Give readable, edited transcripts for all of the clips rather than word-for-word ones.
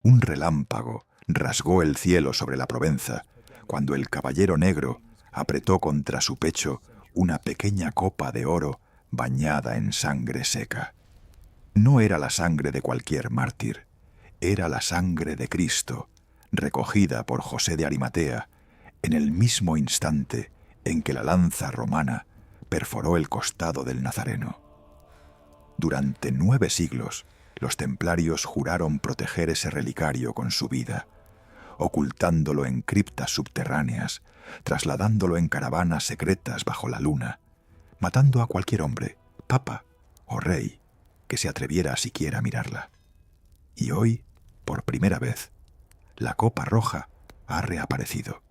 Un relámpago rasgó el cielo sobre la Provenza cuando el caballero negro apretó contra su pecho una pequeña copa de oro bañada en sangre seca. No era la sangre de cualquier mártir, era la sangre de Cristo, recogida por José de Arimatea en el mismo instante en que la lanza romana perforó el costado del Nazareno. Durante 9 siglos, los templarios juraron proteger ese relicario con su vida, ocultándolo en criptas subterráneas, trasladándolo en caravanas secretas bajo la luna, matando a cualquier hombre, papa o rey, que se atreviera siquiera a mirarla. Y hoy, por primera vez, la copa roja ha reaparecido,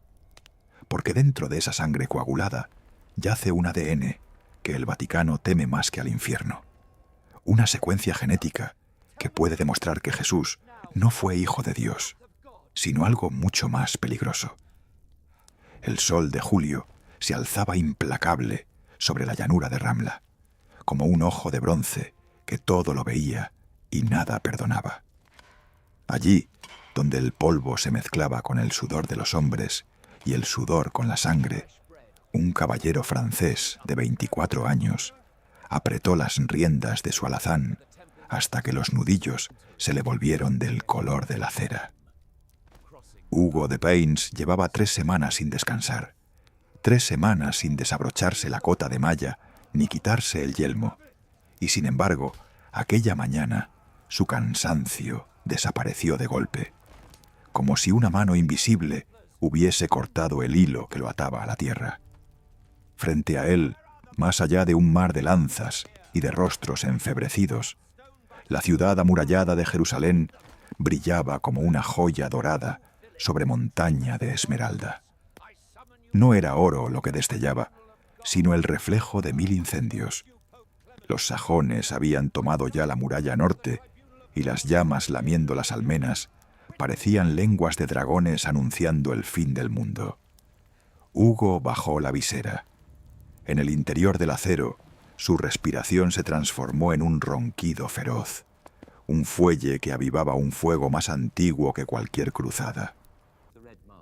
porque dentro de esa sangre coagulada yace un ADN que el Vaticano teme más que al infierno. Una secuencia genética que puede demostrar que Jesús no fue hijo de Dios, sino algo mucho más peligroso. El sol de julio se alzaba implacable sobre la llanura de Ramla, como un ojo de bronce que todo lo veía y nada perdonaba. Allí, donde el polvo se mezclaba con el sudor de los hombres y el sudor con la sangre, un caballero francés de 24 años apretó las riendas de su alazán hasta que los nudillos se le volvieron del color de la cera. Hugo de Payns llevaba 3 semanas sin descansar, 3 semanas sin desabrocharse la cota de malla ni quitarse el yelmo, y sin embargo, aquella mañana su cansancio desapareció de golpe, como si una mano invisible hubiese cortado el hilo que lo ataba a la tierra. Frente a él, más allá de un mar de lanzas y de rostros enfebrecidos, la ciudad amurallada de Jerusalén brillaba como una joya dorada sobre montaña de esmeralda. No era oro lo que destellaba, sino el reflejo de 1000 incendios. Los sajones habían tomado ya la muralla norte y las llamas lamiendo las almenas parecían lenguas de dragones anunciando el fin del mundo. Hugo bajó la visera. En el interior del acero, su respiración se transformó en un ronquido feroz, un fuelle que avivaba un fuego más antiguo que cualquier cruzada.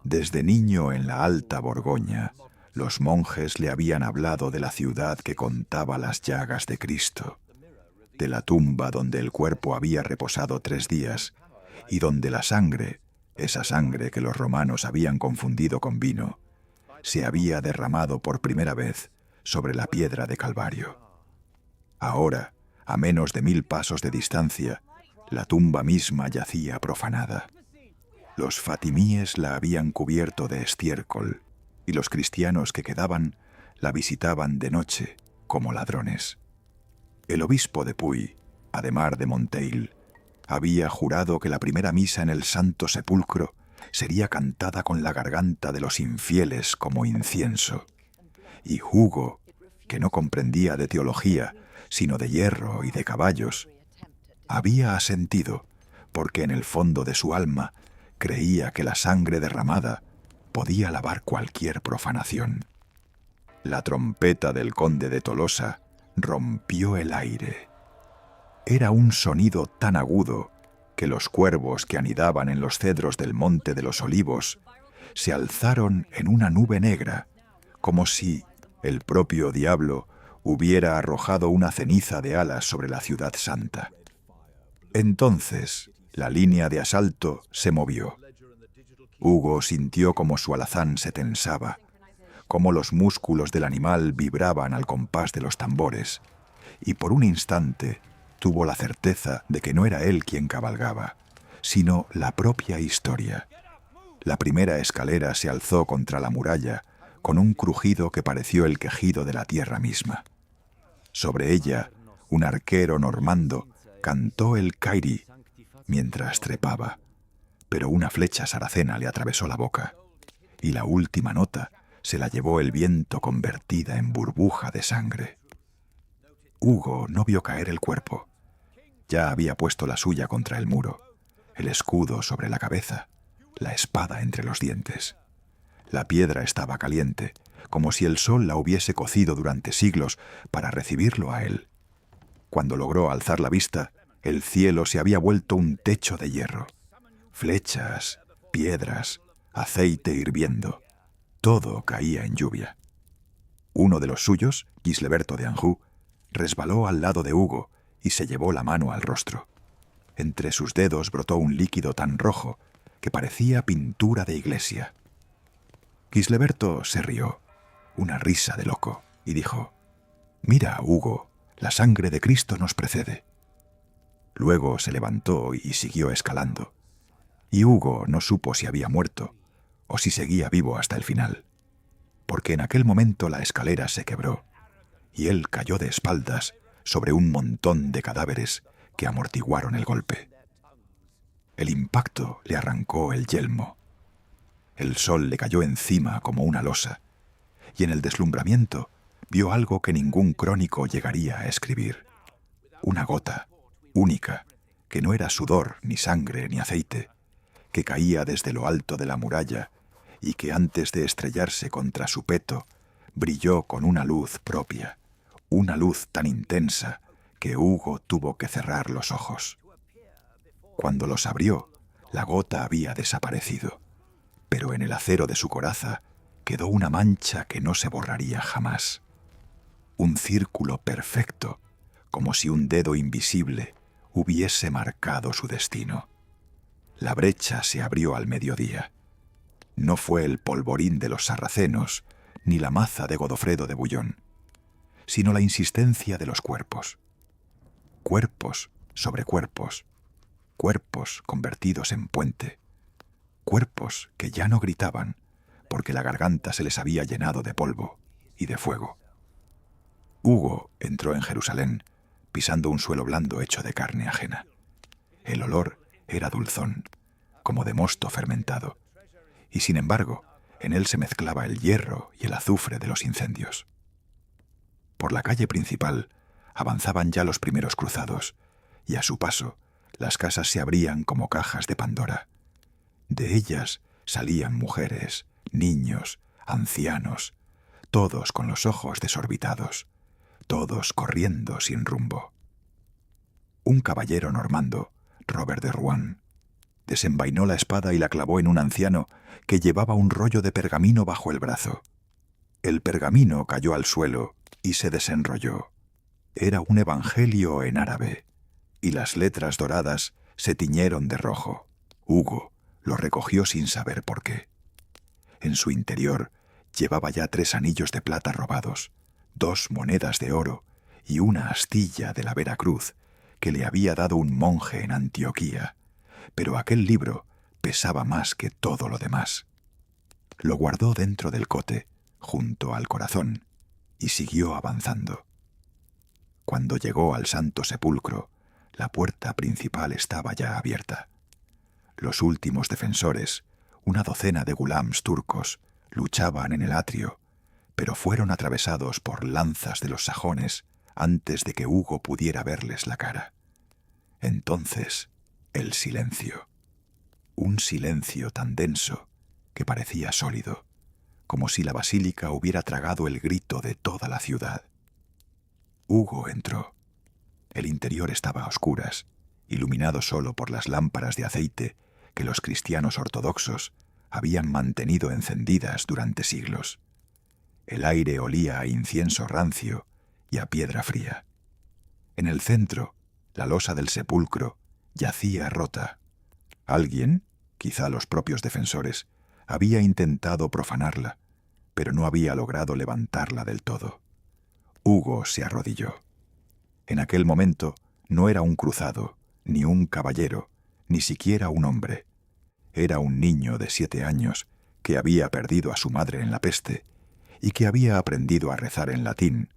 Desde niño en la Alta Borgoña, los monjes le habían hablado de la ciudad que contaba las llagas de Cristo, de la tumba donde el cuerpo había reposado 3 días y donde la sangre, esa sangre que los romanos habían confundido con vino, se había derramado por primera vez sobre la piedra de Calvario. Ahora, a menos de 1000 pasos de distancia, la tumba misma yacía profanada. Los fatimíes la habían cubierto de estiércol y los cristianos que quedaban la visitaban de noche como ladrones. El obispo de Puy, Adhemar de Monteil, había jurado que la primera misa en el Santo Sepulcro sería cantada con la garganta de los infieles como incienso. Y Hugo, que no comprendía de teología, sino de hierro y de caballos, había asentido porque en el fondo de su alma creía que la sangre derramada podía lavar cualquier profanación. La trompeta del conde de Tolosa rompió el aire. Era un sonido tan agudo que los cuervos que anidaban en los cedros del Monte de los Olivos se alzaron en una nube negra, como si el propio diablo hubiera arrojado una ceniza de alas sobre la ciudad santa. Entonces, la línea de asalto se movió. Hugo sintió como su alazán se tensaba, como los músculos del animal vibraban al compás de los tambores, y por un instante tuvo la certeza de que no era él quien cabalgaba, sino la propia historia. La primera escalera se alzó contra la muralla con un crujido que pareció el quejido de la tierra misma. Sobre ella, un arquero normando cantó el Kyrie mientras trepaba, pero una flecha saracena le atravesó la boca, y la última nota se la llevó el viento convertida en burbuja de sangre. Hugo no vio caer el cuerpo. Ya había puesto la suya contra el muro, el escudo sobre la cabeza, la espada entre los dientes. La piedra estaba caliente, como si el sol la hubiese cocido durante siglos para recibirlo a él. Cuando logró alzar la vista, el cielo se había vuelto un techo de hierro. Flechas, piedras, aceite hirviendo, todo caía en lluvia. Uno de los suyos, Gisleberto de Anjou, resbaló al lado de Hugo y se llevó la mano al rostro. Entre sus dedos brotó un líquido tan rojo que parecía pintura de iglesia. Gisleberto se rió, una risa de loco, y dijo: «Mira, Hugo, la sangre de Cristo nos precede». Luego se levantó y siguió escalando, y Hugo no supo si había muerto o si seguía vivo hasta el final, porque en aquel momento la escalera se quebró y él cayó de espaldas sobre un montón de cadáveres que amortiguaron el golpe. El impacto le arrancó el yelmo. El sol le cayó encima como una losa, y en el deslumbramiento vio algo que ningún crónico llegaría a escribir. Una gota, única, que no era sudor, ni sangre, ni aceite, que caía desde lo alto de la muralla y que antes de estrellarse contra su peto brilló con una luz propia, una luz tan intensa que Hugo tuvo que cerrar los ojos. Cuando los abrió, la gota había desaparecido, pero en el acero de su coraza quedó una mancha que no se borraría jamás. Un círculo perfecto, como si un dedo invisible hubiese marcado su destino. La brecha se abrió al mediodía. No fue el polvorín de los sarracenos, ni la maza de Godofredo de Bouillon, sino la insistencia de los cuerpos. Cuerpos sobre cuerpos, cuerpos convertidos en puente, cuerpos que ya no gritaban porque la garganta se les había llenado de polvo y de fuego. Hugo entró en Jerusalén pisando un suelo blando hecho de carne ajena. El olor era dulzón, como de mosto fermentado, y sin embargo, en él se mezclaba el hierro y el azufre de los incendios. Por la calle principal avanzaban ya los primeros cruzados, y a su paso las casas se abrían como cajas de Pandora. De ellas salían mujeres, niños, ancianos, todos con los ojos desorbitados, todos corriendo sin rumbo. Un caballero normando, Robert de Rouen, desenvainó la espada y la clavó en un anciano que llevaba un rollo de pergamino bajo el brazo. El pergamino cayó al suelo y se desenrolló. Era un evangelio en árabe, y las letras doradas se tiñeron de rojo. Hugo lo recogió sin saber por qué. En su interior llevaba ya 3 anillos de plata robados, 2 monedas de oro y una astilla de la Veracruz que le había dado un monje en Antioquía, pero aquel libro pesaba más que todo lo demás. Lo guardó dentro del cote, junto al corazón, y siguió avanzando. Cuando llegó al Santo Sepulcro, la puerta principal estaba ya abierta. Los últimos defensores, una docena de gulams turcos, luchaban en el atrio, pero fueron atravesados por lanzas de los sajones antes de que Hugo pudiera verles la cara. Entonces, el silencio. Un silencio tan denso que parecía sólido, como si la basílica hubiera tragado el grito de toda la ciudad. Hugo entró. El interior estaba a oscuras, iluminado solo por las lámparas de aceite que los cristianos ortodoxos habían mantenido encendidas durante siglos. El aire olía a incienso rancio y a piedra fría. En el centro, la losa del sepulcro yacía rota. Alguien, quizá los propios defensores, había intentado profanarla, pero no había logrado levantarla del todo. Hugo se arrodilló. En aquel momento no era un cruzado, ni un caballero, ni siquiera un hombre. Era un niño de 7 años que había perdido a su madre en la peste y que había aprendido a rezar en latín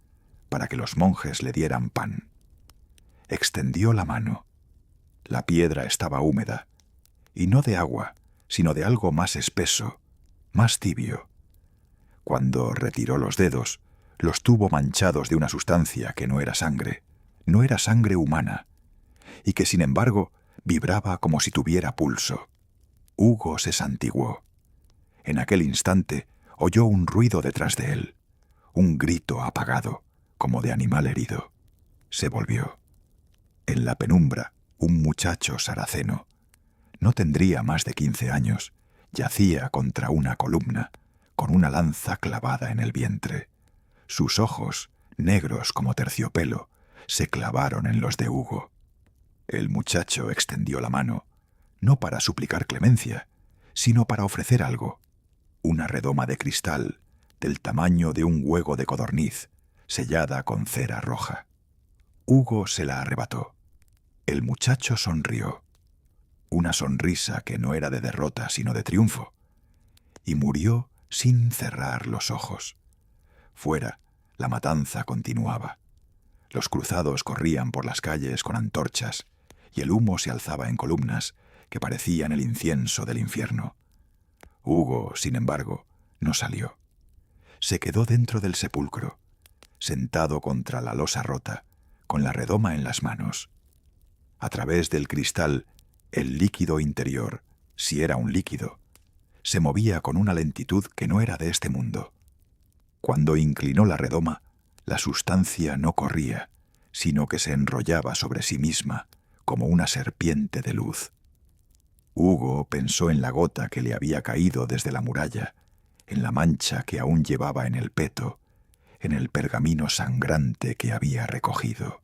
para que los monjes le dieran pan. Extendió la mano. La piedra estaba húmeda, y no de agua, sino de algo más espeso, más tibio. Cuando retiró los dedos, los tuvo manchados de una sustancia que no era sangre humana, y que sin embargo vibraba como si tuviera pulso. Hugo se santiguó. En aquel instante oyó un ruido detrás de él, un grito apagado, como de animal herido. Se volvió. En la penumbra, un muchacho saraceno. No tendría más de 15 años. Yacía contra una columna, con una lanza clavada en el vientre. Sus ojos, negros como terciopelo, se clavaron en los de Hugo. El muchacho extendió la mano, no para suplicar clemencia, sino para ofrecer algo. Una redoma de cristal, del tamaño de un huevo de codorniz, sellada con cera roja. Hugo se la arrebató. El muchacho sonrió. Una sonrisa que no era de derrota, sino de triunfo. Y murió sin cerrar los ojos. Fuera, la matanza continuaba. Los cruzados corrían por las calles con antorchas, y el humo se alzaba en columnas que parecían el incienso del infierno. Hugo, sin embargo, no salió. Se quedó dentro del sepulcro, sentado contra la losa rota, con la redoma en las manos. A través del cristal, el líquido interior, si era un líquido, se movía con una lentitud que no era de este mundo. Cuando inclinó la redoma, la sustancia no corría, sino que se enrollaba sobre sí misma, como una serpiente de luz. Hugo pensó en la gota que le había caído desde la muralla, en la mancha que aún llevaba en el peto, en el pergamino sangrante que había recogido.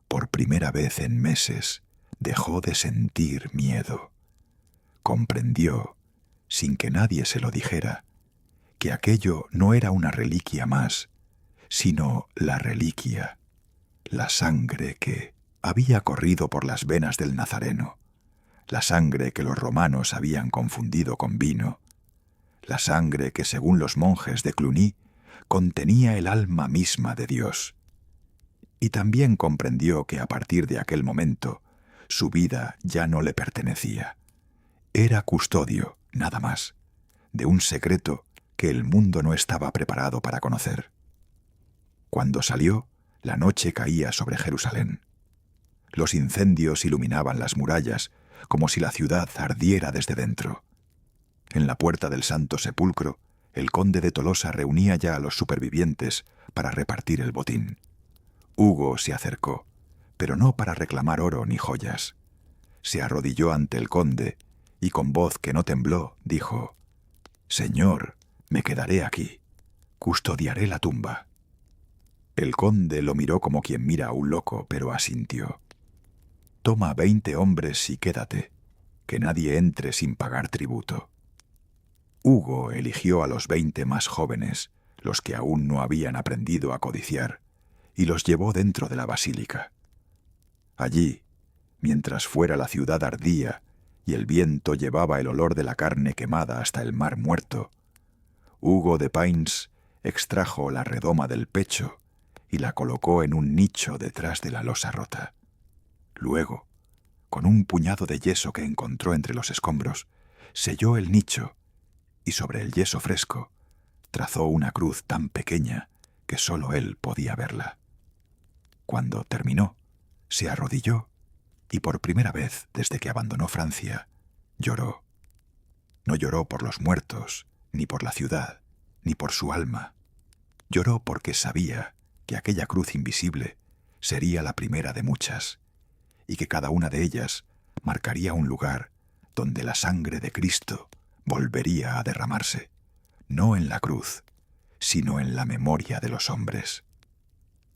Por primera vez en meses dejó de sentir miedo. Comprendió, sin que nadie se lo dijera, que aquello no era una reliquia más, sino la reliquia, la sangre que había corrido por las venas del Nazareno, la sangre que los romanos habían confundido con vino, la sangre que, según los monjes de Cluny, contenía el alma misma de Dios. Y también comprendió que a partir de aquel momento su vida ya no le pertenecía. Era custodio, nada más, de un secreto que el mundo no estaba preparado para conocer. Cuando salió, la noche caía sobre Jerusalén. Los incendios iluminaban las murallas como si la ciudad ardiera desde dentro. En la puerta del Santo Sepulcro, el conde de Tolosa reunía ya a los supervivientes para repartir el botín. Hugo se acercó, pero no para reclamar oro ni joyas. Se arrodilló ante el conde y con voz que no tembló dijo: «Señor, me quedaré aquí. Custodiaré la tumba». El conde lo miró como quien mira a un loco, pero asintió. «Toma 20 hombres y quédate, que nadie entre sin pagar tributo». Hugo eligió a los 20 más jóvenes, los que aún no habían aprendido a codiciar, y los llevó dentro de la basílica. Allí, mientras fuera la ciudad ardía y el viento llevaba el olor de la carne quemada hasta el mar muerto, Hugo de Payns extrajo la redoma del pecho y la colocó en un nicho detrás de la losa rota. Luego, con un puñado de yeso que encontró entre los escombros, selló el nicho y sobre el yeso fresco trazó una cruz tan pequeña que sólo él podía verla. Cuando terminó, se arrodilló y por primera vez desde que abandonó Francia, lloró. No lloró por los muertos, ni por la ciudad, ni por su alma. Lloró porque sabía que aquella cruz invisible sería la primera de muchas, y que cada una de ellas marcaría un lugar donde la sangre de Cristo volvería a derramarse, no en la cruz, sino en la memoria de los hombres.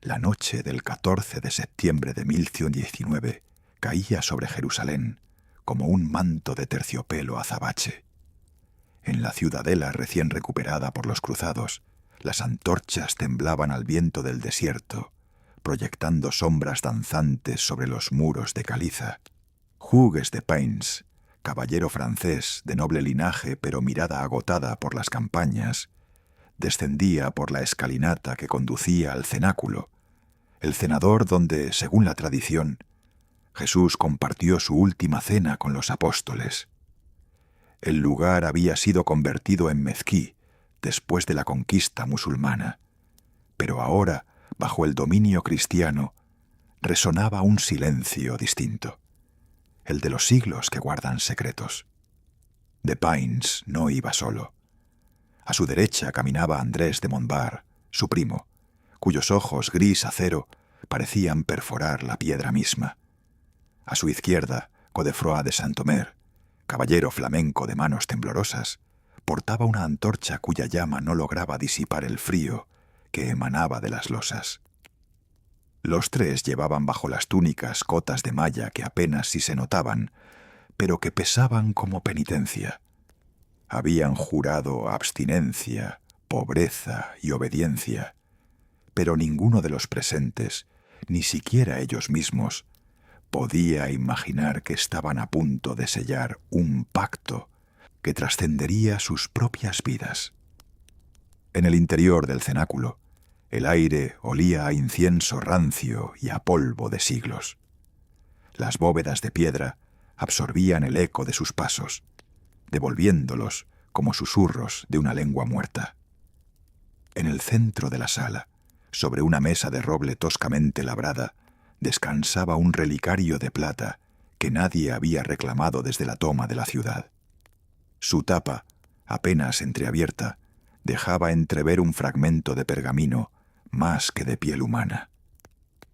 La noche del 14 de septiembre de 1119 caía sobre Jerusalén como un manto de terciopelo azabache. En la ciudadela recién recuperada por los cruzados, las antorchas temblaban al viento del desierto, proyectando sombras danzantes sobre los muros de caliza. Hugues de Payns, caballero francés de noble linaje pero mirada agotada por las campañas, descendía por la escalinata que conducía al cenáculo, el cenador donde, según la tradición, Jesús compartió su última cena con los apóstoles. El lugar había sido convertido en mezquí después de la conquista musulmana, pero ahora, bajo el dominio cristiano, resonaba un silencio distinto, el de los siglos que guardan secretos. De Payns no iba solo. A su derecha caminaba Andrés de Montbar, su primo, cuyos ojos gris acero parecían perforar la piedra misma. A su izquierda, Godefroy de Saint-Omer, caballero flamenco de manos temblorosas, portaba una antorcha cuya llama no lograba disipar el frío que emanaba de las losas. Los tres llevaban bajo las túnicas cotas de malla que apenas si se notaban, pero que pesaban como penitencia. Habían jurado abstinencia, pobreza y obediencia, pero ninguno de los presentes, ni siquiera ellos mismos, podía imaginar que estaban a punto de sellar un pacto que trascendería sus propias vidas. En el interior del cenáculo, el aire olía a incienso rancio y a polvo de siglos. Las bóvedas de piedra absorbían el eco de sus pasos, devolviéndolos como susurros de una lengua muerta. En el centro de la sala, sobre una mesa de roble toscamente labrada, descansaba un relicario de plata que nadie había reclamado desde la toma de la ciudad. Su tapa, apenas entreabierta, dejaba entrever un fragmento de pergamino más que de piel humana.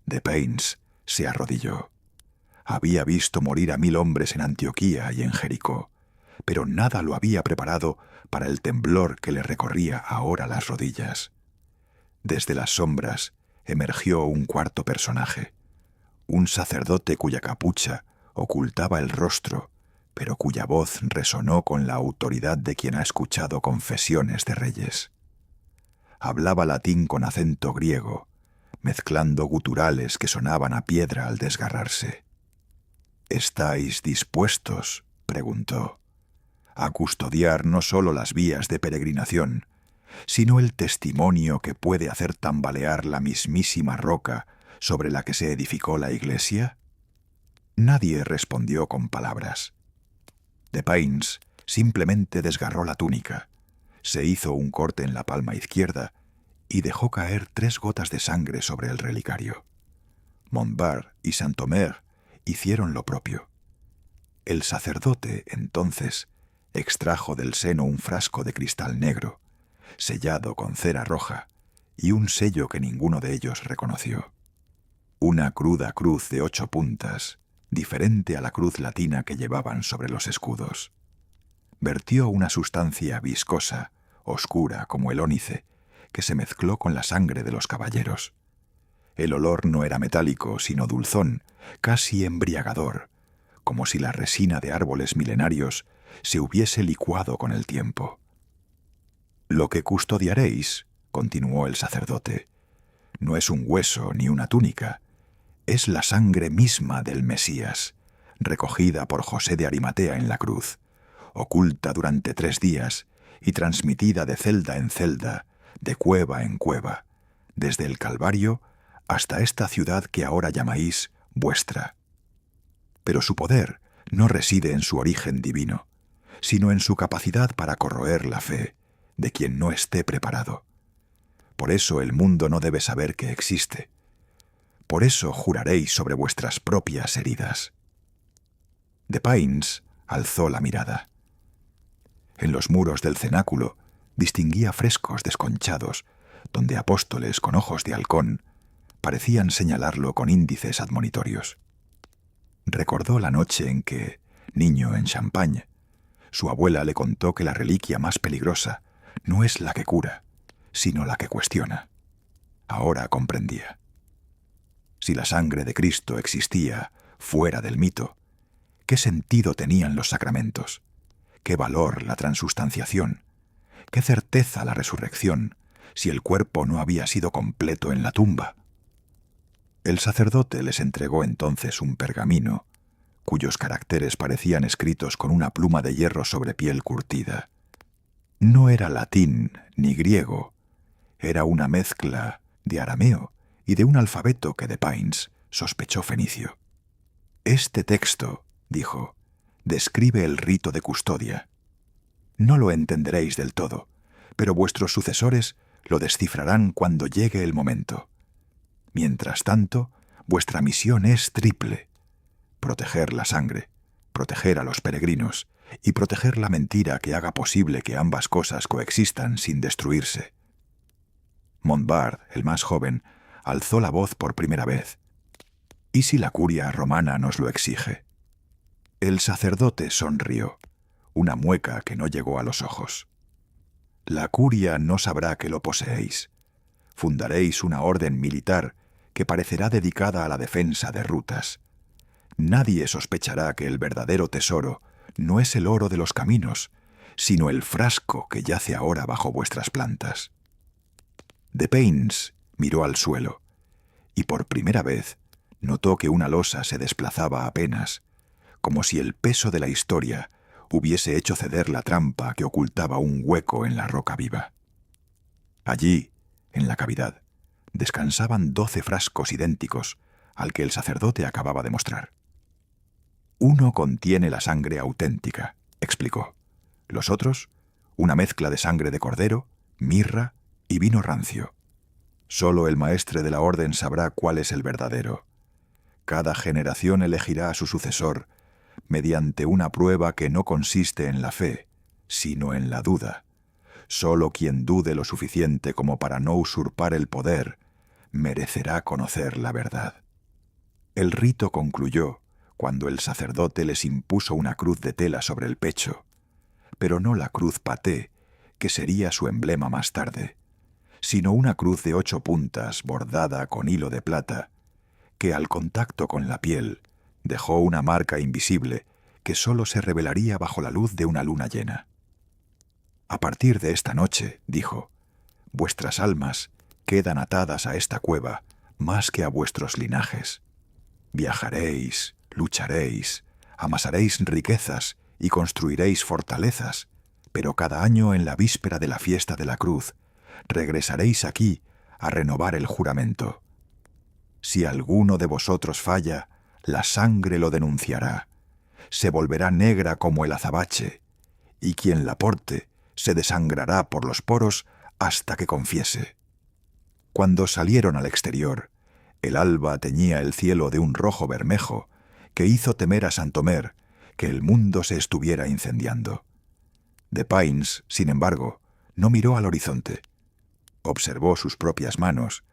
De Pains se arrodilló. Había visto morir a 1000 hombres en Antioquía y en Jericó, pero nada lo había preparado para el temblor que le recorría ahora las rodillas. Desde las sombras emergió un cuarto personaje, un sacerdote cuya capucha ocultaba el rostro, pero cuya voz resonó con la autoridad de quien ha escuchado confesiones de reyes. Hablaba latín con acento griego, mezclando guturales que sonaban a piedra al desgarrarse. «¿Estáis dispuestos?», preguntó, «a custodiar no solo las vías de peregrinación, sino el testimonio que puede hacer tambalear la mismísima roca sobre la que se edificó la iglesia?» Nadie respondió con palabras. De Pains simplemente desgarró la túnica, se hizo un corte en la palma izquierda y dejó caer 3 gotas de sangre sobre el relicario. Montbard y Saint-Omer hicieron lo propio. El sacerdote, entonces, extrajo del seno un frasco de cristal negro, sellado con cera roja, y un sello que ninguno de ellos reconoció. Una cruda cruz de 8 puntas, diferente a la cruz latina que llevaban sobre los escudos. Vertió una sustancia viscosa, oscura como el ónice, que se mezcló con la sangre de los caballeros. El olor no era metálico, sino dulzón, casi embriagador, como si la resina de árboles milenarios se hubiese licuado con el tiempo. «Lo que custodiaréis», continuó el sacerdote, «no es un hueso ni una túnica, es la sangre misma del Mesías, recogida por José de Arimatea en la cruz, oculta durante 3 días y transmitida de celda en celda, de cueva en cueva, desde el Calvario hasta esta ciudad que ahora llamáis vuestra. Pero su poder no reside en su origen divino, sino en su capacidad para corroer la fe de quien no esté preparado. Por eso el mundo no debe saber que existe. Por eso juraréis sobre vuestras propias heridas». De Pains alzó la mirada. En los muros del cenáculo distinguía frescos desconchados, donde apóstoles con ojos de halcón parecían señalarlo con índices admonitorios. Recordó la noche en que, niño en Champagne, su abuela le contó que la reliquia más peligrosa no es la que cura, sino la que cuestiona. Ahora comprendía. Si la sangre de Cristo existía fuera del mito, ¿qué sentido tenían los sacramentos? ¿Qué valor la transustanciación? ¿Qué certeza la resurrección si el cuerpo no había sido completo en la tumba? El sacerdote les entregó entonces un pergamino, cuyos caracteres parecían escritos con una pluma de hierro sobre piel curtida. No era latín ni griego, era una mezcla de arameo y de un alfabeto que de Pains sospechó fenicio. «Este texto», dijo, «describe el rito de custodia. No lo entenderéis del todo, pero vuestros sucesores lo descifrarán cuando llegue el momento. Mientras tanto, vuestra misión es triple: proteger la sangre, proteger a los peregrinos y proteger la mentira que haga posible que ambas cosas coexistan sin destruirse». Montbard, el más joven, alzó la voz por primera vez. «¿Y si la curia romana nos lo exige?». El sacerdote sonrió. una mueca que no llegó a los ojos. La curia no sabrá que lo poseéis. Fundaréis una orden militar que parecerá dedicada a la defensa de rutas. Nadie sospechará que el verdadero tesoro no es el oro de los caminos, sino el frasco que yace ahora bajo vuestras plantas. De Paynes miró al suelo, y por primera vez notó que una losa se desplazaba apenas, como si el peso de la historia hubiese hecho ceder la trampa que ocultaba un hueco en la roca viva. Allí, en la cavidad, descansaban 12 frascos idénticos al que el sacerdote acababa de mostrar. Uno contiene la sangre auténtica, explicó. Los otros, una mezcla de sangre de cordero, mirra y vino rancio. Solo el maestre de la orden sabrá cuál es el verdadero. Cada generación elegirá a su sucesor mediante una prueba que no consiste en la fe, sino en la duda. Solo quien dude lo suficiente como para no usurpar el poder merecerá conocer la verdad. El rito concluyó cuando el sacerdote les impuso una cruz de tela sobre el pecho, pero no la cruz paté, que sería su emblema más tarde, sino una cruz de 8 puntas bordada con hilo de plata, que al contacto con la piel dejó una marca invisible que sólo se revelaría bajo la luz de una luna llena. A partir de esta noche, dijo, vuestras almas quedan atadas a esta cueva más que a vuestros linajes. Viajaréis, lucharéis, amasaréis riquezas y construiréis fortalezas, pero cada año en la víspera de la fiesta de la cruz regresaréis aquí a renovar el juramento. Si alguno de vosotros falla, la sangre lo denunciará, se volverá negra como el azabache, y quien la porte se desangrará por los poros hasta que confiese. Cuando salieron al exterior, el alba teñía el cielo de un rojo bermejo que hizo temer a Santomer que el mundo se estuviera incendiando. De Paynes, sin embargo, no miró al horizonte. Observó sus propias manos,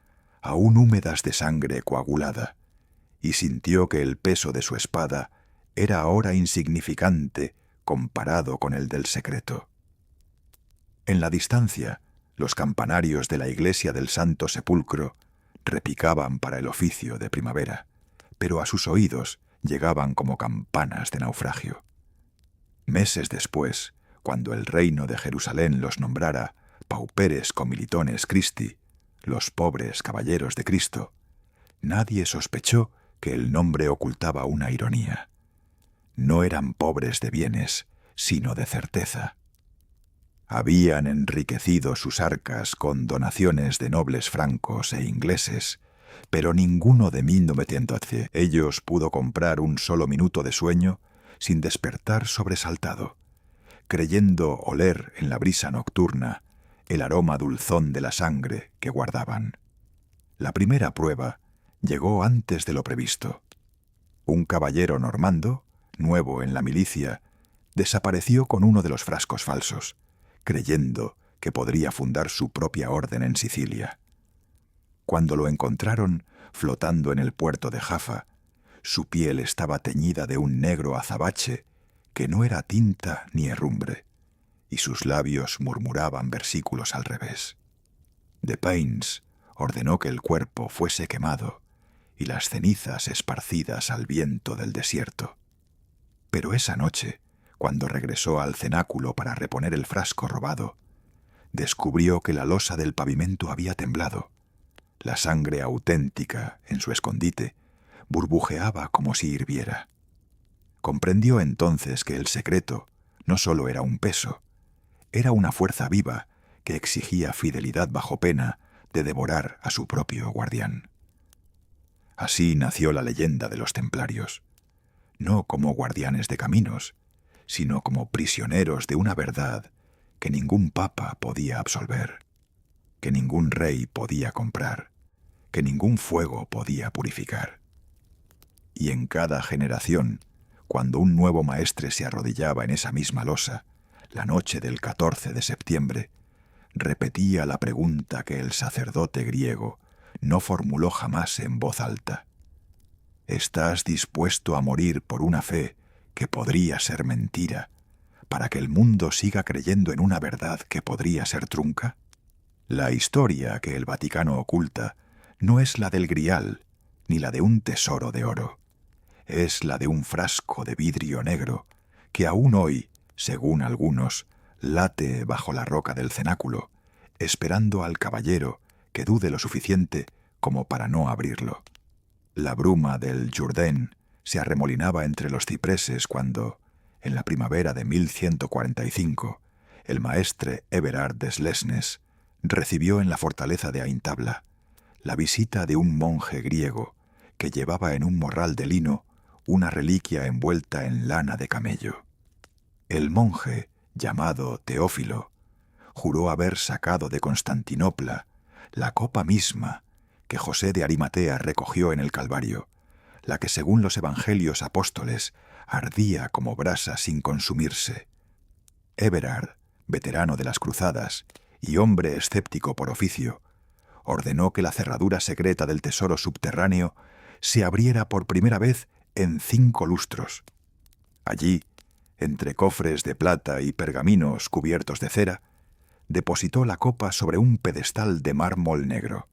aún húmedas de sangre coagulada, y sintió que el peso de su espada era ahora insignificante comparado con el del secreto. En la distancia, los campanarios de la iglesia del Santo Sepulcro repicaban para el oficio de primavera, pero a sus oídos llegaban como campanas de naufragio. Meses después, cuando el reino de Jerusalén los nombrara pauperes comilitones Christi, los pobres caballeros de Cristo, nadie sospechó que el nombre ocultaba una ironía. No eran pobres de bienes, sino de certeza. Habían enriquecido sus arcas con donaciones de nobles francos e ingleses, pero ninguno de 1913 ellos pudo comprar un solo minuto de sueño sin despertar sobresaltado, creyendo oler en la brisa nocturna el aroma dulzón de la sangre que guardaban. La primera prueba llegó antes de lo previsto. Un caballero normando, nuevo en la milicia, desapareció con uno de los frascos falsos, creyendo que podría fundar su propia orden en Sicilia. Cuando lo encontraron flotando en el puerto de Jaffa, su piel estaba teñida de un negro azabache que no era tinta ni herrumbre, y sus labios murmuraban versículos al revés. De Paynes ordenó que el cuerpo fuese quemado y las cenizas esparcidas al viento del desierto. Pero esa noche, cuando regresó al cenáculo para reponer el frasco robado, descubrió que la losa del pavimento había temblado. La sangre auténtica, en su escondite, burbujeaba como si hirviera. Comprendió entonces que el secreto no solo era un peso, era una fuerza viva que exigía fidelidad bajo pena de devorar a su propio guardián. Así nació la leyenda de los templarios, no como guardianes de caminos, sino como prisioneros de una verdad que ningún papa podía absolver, que ningún rey podía comprar, que ningún fuego podía purificar. Y en cada generación, cuando un nuevo maestre se arrodillaba en esa misma losa, la noche del 14 de septiembre, repetía la pregunta que el sacerdote griego no formuló jamás en voz alta. ¿Estás dispuesto a morir por una fe que podría ser mentira, para que el mundo siga creyendo en una verdad que podría ser trunca? La historia que el Vaticano oculta no es la del Grial, ni la de un tesoro de oro. Es la de un frasco de vidrio negro que aún hoy, según algunos, late bajo la roca del cenáculo, esperando al caballero que dude lo suficiente como para no abrirlo. La bruma del Jourdain se arremolinaba entre los cipreses cuando, en la primavera de 1145, el maestre Everard de Slesnes recibió en la fortaleza de Aintabla la visita de un monje griego que llevaba en un morral de lino una reliquia envuelta en lana de camello. El monje, llamado Teófilo, juró haber sacado de Constantinopla la copa misma que José de Arimatea recogió en el Calvario, la que según los evangelios apóstoles ardía como brasa sin consumirse. Everard, veterano de las cruzadas y hombre escéptico por oficio, ordenó que la cerradura secreta del tesoro subterráneo se abriera por primera vez en 5 lustros. Allí, entre cofres de plata y pergaminos cubiertos de cera, depositó la copa sobre un pedestal de mármol negro.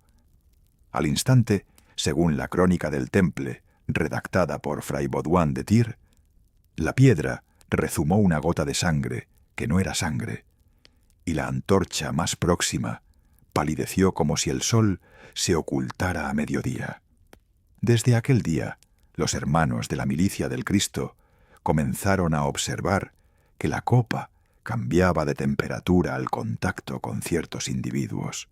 Al instante, según la crónica del Temple, redactada por Fray Baudouin de Tir, la piedra rezumó una gota de sangre, que no era sangre, y la antorcha más próxima palideció como si el sol se ocultara a mediodía. Desde aquel día, los hermanos de la milicia del Cristo comenzaron a observar que la copa cambiaba de temperatura al contacto con ciertos individuos.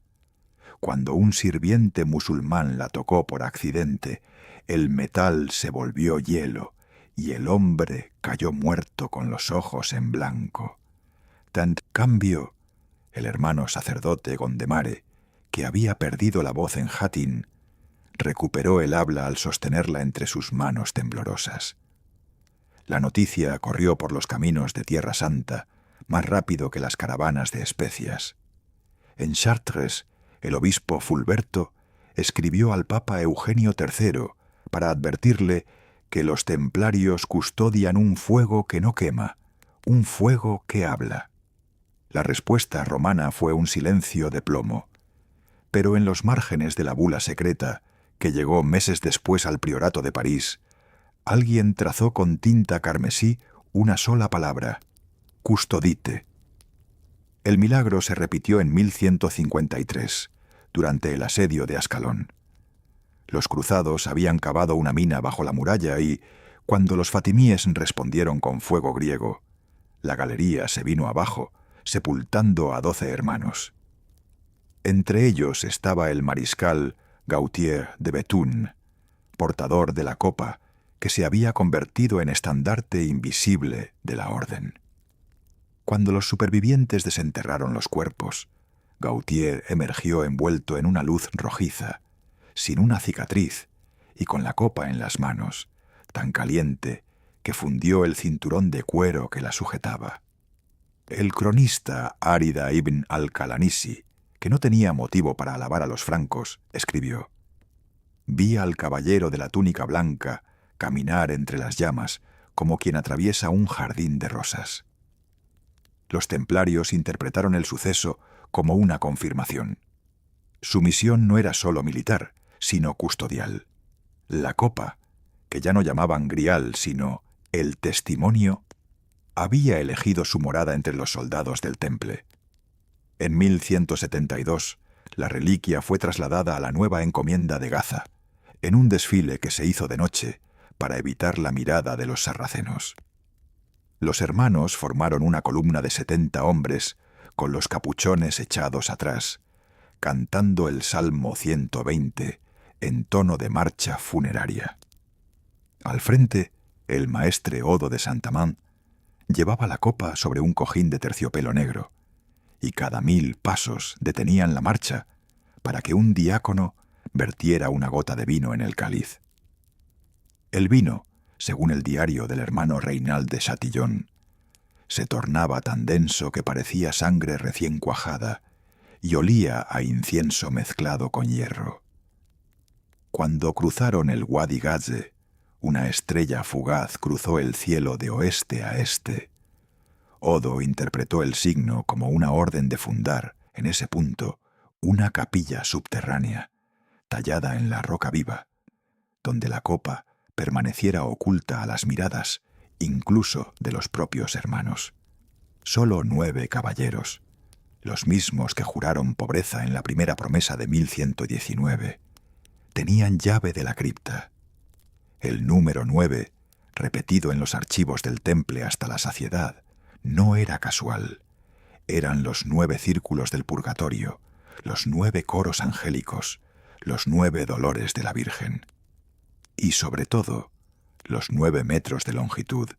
Cuando un sirviente musulmán la tocó por accidente, el metal se volvió hielo y el hombre cayó muerto con los ojos en blanco. Tant cambio, el hermano sacerdote Gondemare, que había perdido la voz en jatín, recuperó el habla al sostenerla entre sus manos temblorosas. La noticia corrió por los caminos de Tierra Santa más rápido que las caravanas de especias. En Chartres, el obispo Fulberto escribió al Papa Eugenio III para advertirle que los templarios custodian un fuego que no quema, un fuego que habla. La respuesta romana fue un silencio de plomo, pero en los márgenes de la bula secreta, que llegó meses después al priorato de París, alguien trazó con tinta carmesí una sola palabra: custodite. El milagro se repitió en 1153, durante el asedio de Ascalón. Los cruzados habían cavado una mina bajo la muralla y, cuando los fatimíes respondieron con fuego griego, la galería se vino abajo, sepultando a 12 hermanos. Entre ellos estaba el mariscal Gautier de Bethune, portador de la copa que se había convertido en estandarte invisible de la orden. Cuando los supervivientes desenterraron los cuerpos, Gautier emergió envuelto en una luz rojiza, sin una cicatriz y con la copa en las manos, tan caliente que fundió el cinturón de cuero que la sujetaba. El cronista Árida ibn al-Qalanisi, que no tenía motivo para alabar a los francos, escribió: «Vi al caballero de la túnica blanca caminar entre las llamas como quien atraviesa un jardín de rosas». Los templarios interpretaron el suceso como una confirmación. Su misión no era solo militar, sino custodial. La copa, que ya no llamaban grial, sino el testimonio, había elegido su morada entre los soldados del Temple. En 1172, la reliquia fue trasladada a la nueva encomienda de Gaza, en un desfile que se hizo de noche para evitar la mirada de los sarracenos. Los hermanos formaron una columna de 70 hombres con los capuchones echados atrás, cantando el Salmo 120 en tono de marcha funeraria. Al frente, el maestre Odo de Santamán llevaba la copa sobre un cojín de terciopelo negro, y cada 1000 pasos detenían la marcha para que un diácono vertiera una gota de vino en el cáliz. El vino, según el diario del hermano Reynald de Chatillon, se tornaba tan denso que parecía sangre recién cuajada y olía a incienso mezclado con hierro. Cuando cruzaron el Wadi Gaze, una estrella fugaz cruzó el cielo de oeste a este. Odo interpretó el signo como una orden de fundar, en ese punto, una capilla subterránea, tallada en la roca viva, donde la copa permaneciera oculta a las miradas, incluso de los propios hermanos. Solo 9 caballeros, los mismos que juraron pobreza en la primera promesa de 1119, tenían llave de la cripta. El número 9, repetido en los archivos del temple hasta la saciedad, no era casual. Eran los 9 círculos del purgatorio, los 9 coros angélicos, los 9 dolores de la Virgen. Y sobre todo, los 9 metros de longitud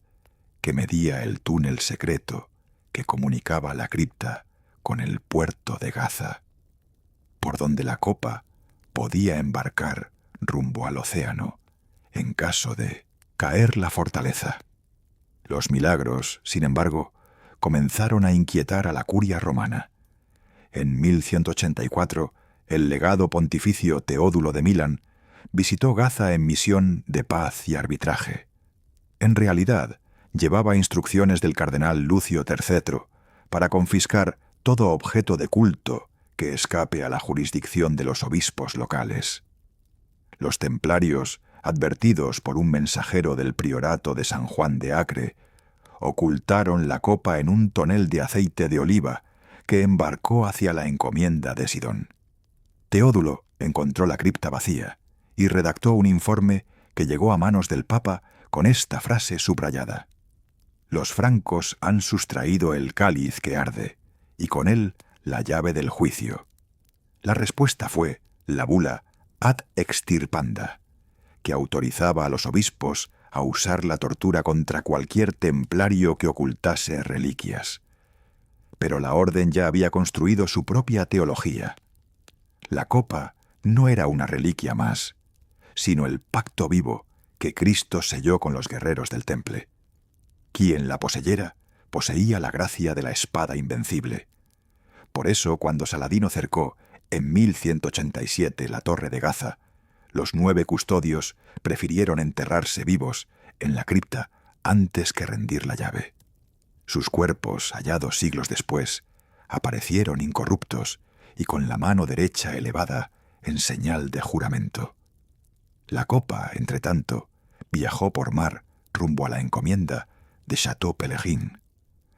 que medía el túnel secreto que comunicaba la cripta con el puerto de Gaza, por donde la copa podía embarcar rumbo al océano en caso de caer la fortaleza. Los milagros, sin embargo, comenzaron a inquietar a la curia romana. En 1184, el legado pontificio Teodulo de Milán visitó Gaza en misión de paz y arbitraje. En realidad, llevaba instrucciones del cardenal Lucio III para confiscar todo objeto de culto que escape a la jurisdicción de los obispos locales. Los templarios, advertidos por un mensajero del priorato de San Juan de Acre, ocultaron la copa en un tonel de aceite de oliva que embarcó hacia la encomienda de Sidón. Teodulo encontró la cripta vacía y redactó un informe que llegó a manos del Papa con esta frase subrayada: «Los francos han sustraído el cáliz que arde, y con él la llave del juicio». La respuesta fue la bula Ad Extirpanda, que autorizaba a los obispos a usar la tortura contra cualquier templario que ocultase reliquias. Pero la orden ya había construido su propia teología. La copa no era una reliquia más, sino el pacto vivo que Cristo selló con los guerreros del temple. Quien la poseyera poseía la gracia de la espada invencible. Por eso, cuando Saladino cercó en 1187 la torre de Gaza, los 9 custodios prefirieron enterrarse vivos en la cripta antes que rendir la llave. Sus cuerpos, hallados siglos después, aparecieron incorruptos y con la mano derecha elevada en señal de juramento. La copa, entretanto, viajó por mar rumbo a la encomienda de Château Pellegrin,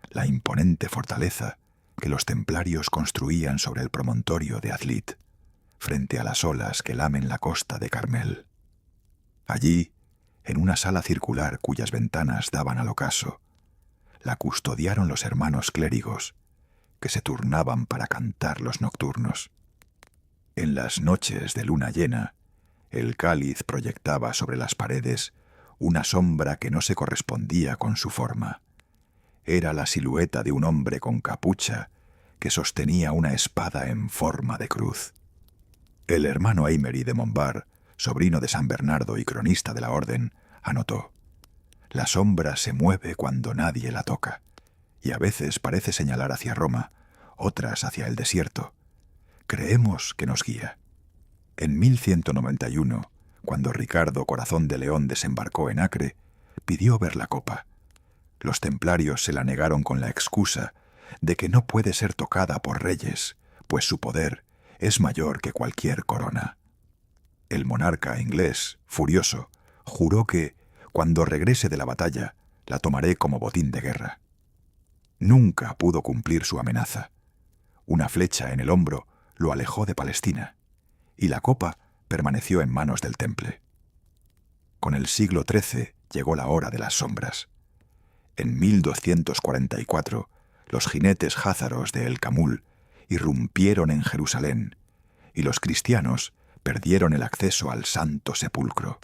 la imponente fortaleza que los templarios construían sobre el promontorio de Azlit, frente a las olas que lamen la costa de Carmel. Allí, en una sala circular cuyas ventanas daban al ocaso, la custodiaron los hermanos clérigos, que se turnaban para cantar los nocturnos. En las noches de luna llena, el cáliz proyectaba sobre las paredes una sombra que no se correspondía con su forma. Era la silueta de un hombre con capucha que sostenía una espada en forma de cruz. El hermano Aymery de Montbard, sobrino de San Bernardo y cronista de la orden, anotó: «La sombra se mueve cuando nadie la toca, y a veces parece señalar hacia Roma, otras hacia el desierto. Creemos que nos guía». En 1191, cuando Ricardo Corazón de León desembarcó en Acre, pidió ver la copa. Los templarios se la negaron con la excusa de que no puede ser tocada por reyes, pues su poder es mayor que cualquier corona. El monarca inglés, furioso, juró que, cuando regrese de la batalla, la tomaré como botín de guerra. Nunca pudo cumplir su amenaza. Una flecha en el hombro lo alejó de Palestina, y la copa permaneció en manos del temple. Con el siglo XIII llegó la hora de las sombras. En 1244, los jinetes jázaros de El Camul irrumpieron en Jerusalén, y los cristianos perdieron el acceso al Santo Sepulcro.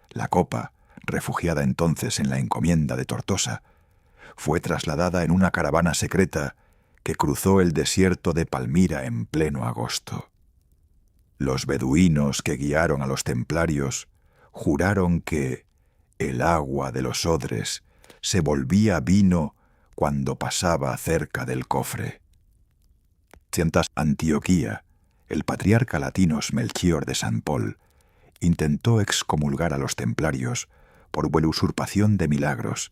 La copa, refugiada entonces en la encomienda de Tortosa, fue trasladada en una caravana secreta que cruzó el desierto de Palmira en pleno agosto. Los beduinos que guiaron a los templarios juraron que el agua de los odres se volvía vino cuando pasaba cerca del cofre. Antioquía, el patriarca latinos Melchior de San Paul intentó excomulgar a los templarios por usurpación de milagros,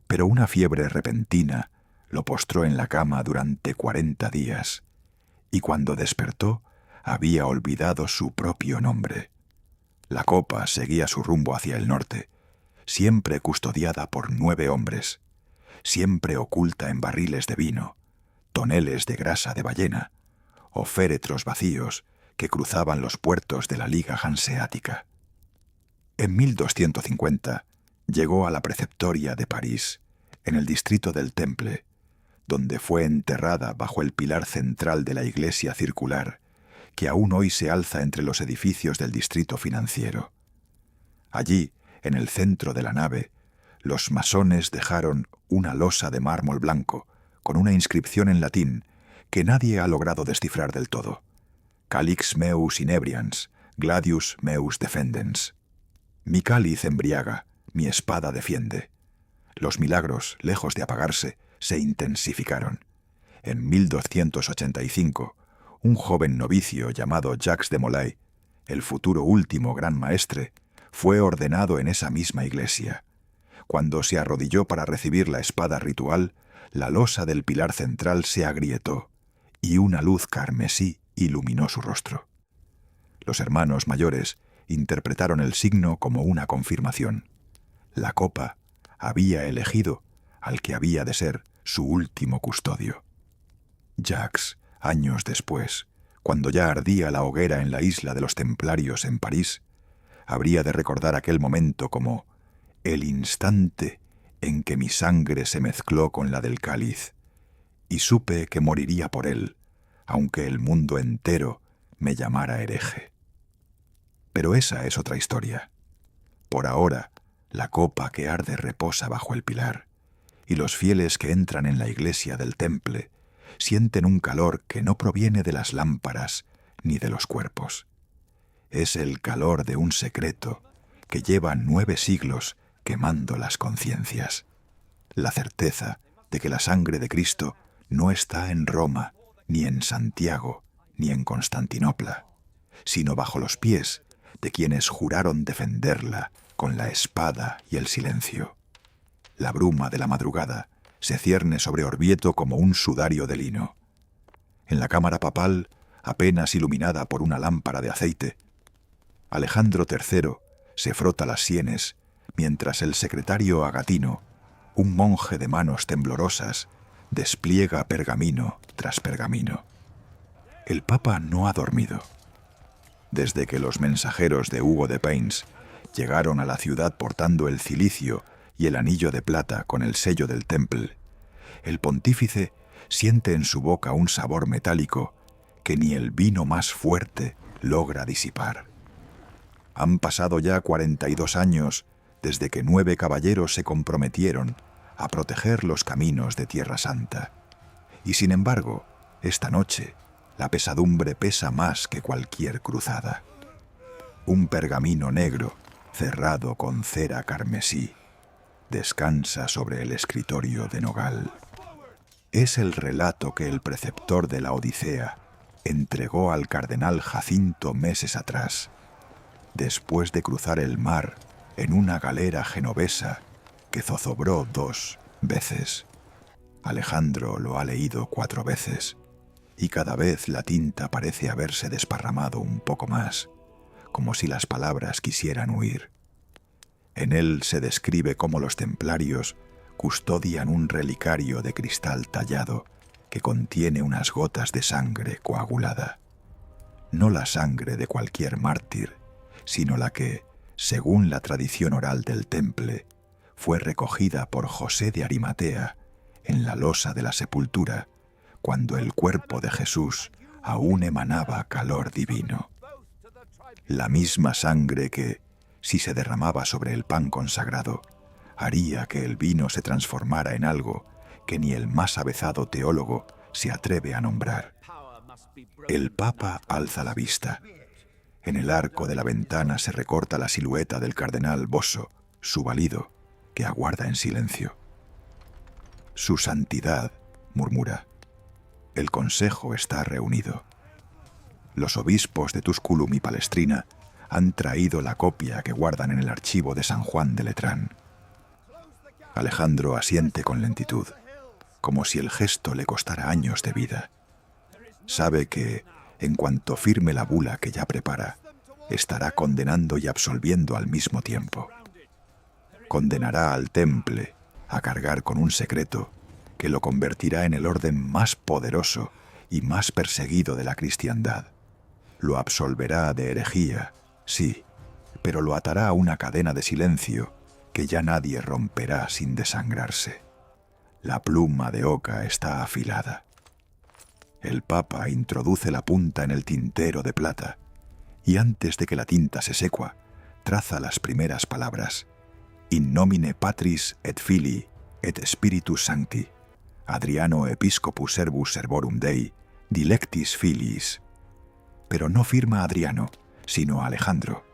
Pero una fiebre repentina lo postró en la cama durante 40 días, y cuando despertó había olvidado su propio nombre. La copa seguía su rumbo hacia el norte, siempre custodiada por 9 hombres, siempre oculta en barriles de vino, toneles de grasa de ballena o féretros vacíos que cruzaban los puertos de la Liga Hanseática. En 1250 llegó a la preceptoria de París, en el distrito del Temple, donde fue enterrada bajo el pilar central de la iglesia circular, que aún hoy se alza entre los edificios del distrito financiero. Allí, en el centro de la nave, los masones dejaron una losa de mármol blanco con una inscripción en latín que nadie ha logrado descifrar del todo: Calix meus inebrians, gladius meus defendens. Mi cáliz embriaga, mi espada defiende. Los milagros, lejos de apagarse, se intensificaron. En 1285, un joven novicio llamado Jacques de Molay, el futuro último gran maestre, fue ordenado en esa misma iglesia. Cuando se arrodilló para recibir la espada ritual, la losa del pilar central se agrietó, y una luz carmesí iluminó su rostro. Los hermanos mayores interpretaron el signo como una confirmación. La copa había elegido al que había de ser su último custodio. Jacques, años después, cuando ya ardía la hoguera en la isla de los Templarios en París, habría de recordar aquel momento como el instante en que mi sangre se mezcló con la del cáliz, y supe que moriría por él, aunque el mundo entero me llamara hereje. Pero esa es otra historia. Por ahora, la copa que arde reposa bajo el pilar, y los fieles que entran en la iglesia del Temple sienten un calor que no proviene de las lámparas ni de los cuerpos. Es el calor de un secreto que lleva 9 siglos quemando las conciencias. La certeza de que la sangre de Cristo no está en Roma, ni en Santiago, ni en Constantinopla, sino bajo los pies de quienes juraron defenderla con la espada y el silencio. La bruma de la madrugada se cierne sobre Orvieto como un sudario de lino. En la cámara papal, apenas iluminada por una lámpara de aceite, Alejandro III se frota las sienes mientras el secretario Agatino, un monje de manos temblorosas, despliega pergamino tras pergamino. El Papa no ha dormido. Desde que los mensajeros de Hugo de Payns llegaron a la ciudad portando el cilicio y el anillo de plata con el sello del Temple, el pontífice siente en su boca un sabor metálico que ni el vino más fuerte logra disipar. Han pasado ya 42 años desde que 9 caballeros se comprometieron a proteger los caminos de Tierra Santa. Y sin embargo, esta noche, la pesadumbre pesa más que cualquier cruzada. Un pergamino negro, cerrado con cera carmesí, descansa sobre el escritorio de nogal. Es el relato que el preceptor de la Odisea entregó al cardenal Jacinto meses atrás, después de cruzar el mar en una galera genovesa que zozobró 2 veces. Alejandro lo ha leído 4 veces, y cada vez la tinta parece haberse desparramado un poco más, como si las palabras quisieran huir. En él se describe cómo los templarios custodian un relicario de cristal tallado que contiene unas gotas de sangre coagulada. No la sangre de cualquier mártir, sino la que, según la tradición oral del Temple, fue recogida por José de Arimatea en la losa de la sepultura, cuando el cuerpo de Jesús aún emanaba calor divino. La misma sangre que, si se derramaba sobre el pan consagrado, haría que el vino se transformara en algo que ni el más avezado teólogo se atreve a nombrar. El Papa alza la vista. En el arco de la ventana se recorta la silueta del cardenal Bosso, su valido, que aguarda en silencio. «Su santidad», murmura, «el consejo está reunido. Los obispos de Tusculum y Palestrina han traído la copia que guardan en el archivo de San Juan de Letrán. Alejandro asiente con lentitud, como si el gesto le costara años de vida. Sabe que, en cuanto firme la bula que ya prepara, estará condenando y absolviendo al mismo tiempo. Condenará al Temple a cargar con un secreto que lo convertirá en el orden más poderoso y más perseguido de la cristiandad. Lo absolverá de herejía, sí, pero lo atará a una cadena de silencio que ya nadie romperá sin desangrarse. La pluma de oca está afilada. El Papa introduce la punta en el tintero de plata y antes de que la tinta se secua, traza las primeras palabras: In nomine Patris et Filii et Spiritus Sancti, Adriano Episcopus Servus Servorum Dei, dilectis filiis. Pero no firma Adriano, sino Alejandro,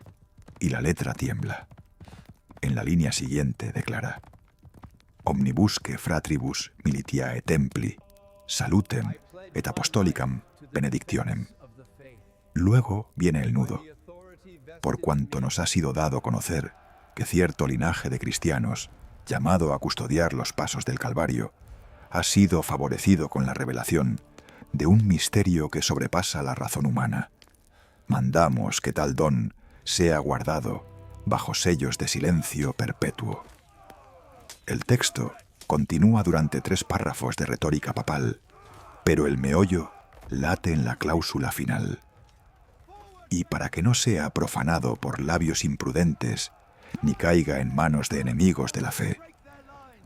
y la letra tiembla. En la línea siguiente declara: Omnibusque fratribus militiae templi, salutem et apostolicam benedictionem. Luego viene el nudo. Por cuanto nos ha sido dado conocer que cierto linaje de cristianos, llamado a custodiar los pasos del Calvario, ha sido favorecido con la revelación de un misterio que sobrepasa la razón humana. Mandamos que tal don sea guardado bajo sellos de silencio perpetuo. El texto continúa durante 3 párrafos de retórica papal, pero el meollo late en la cláusula final. Y para que no sea profanado por labios imprudentes ni caiga en manos de enemigos de la fe,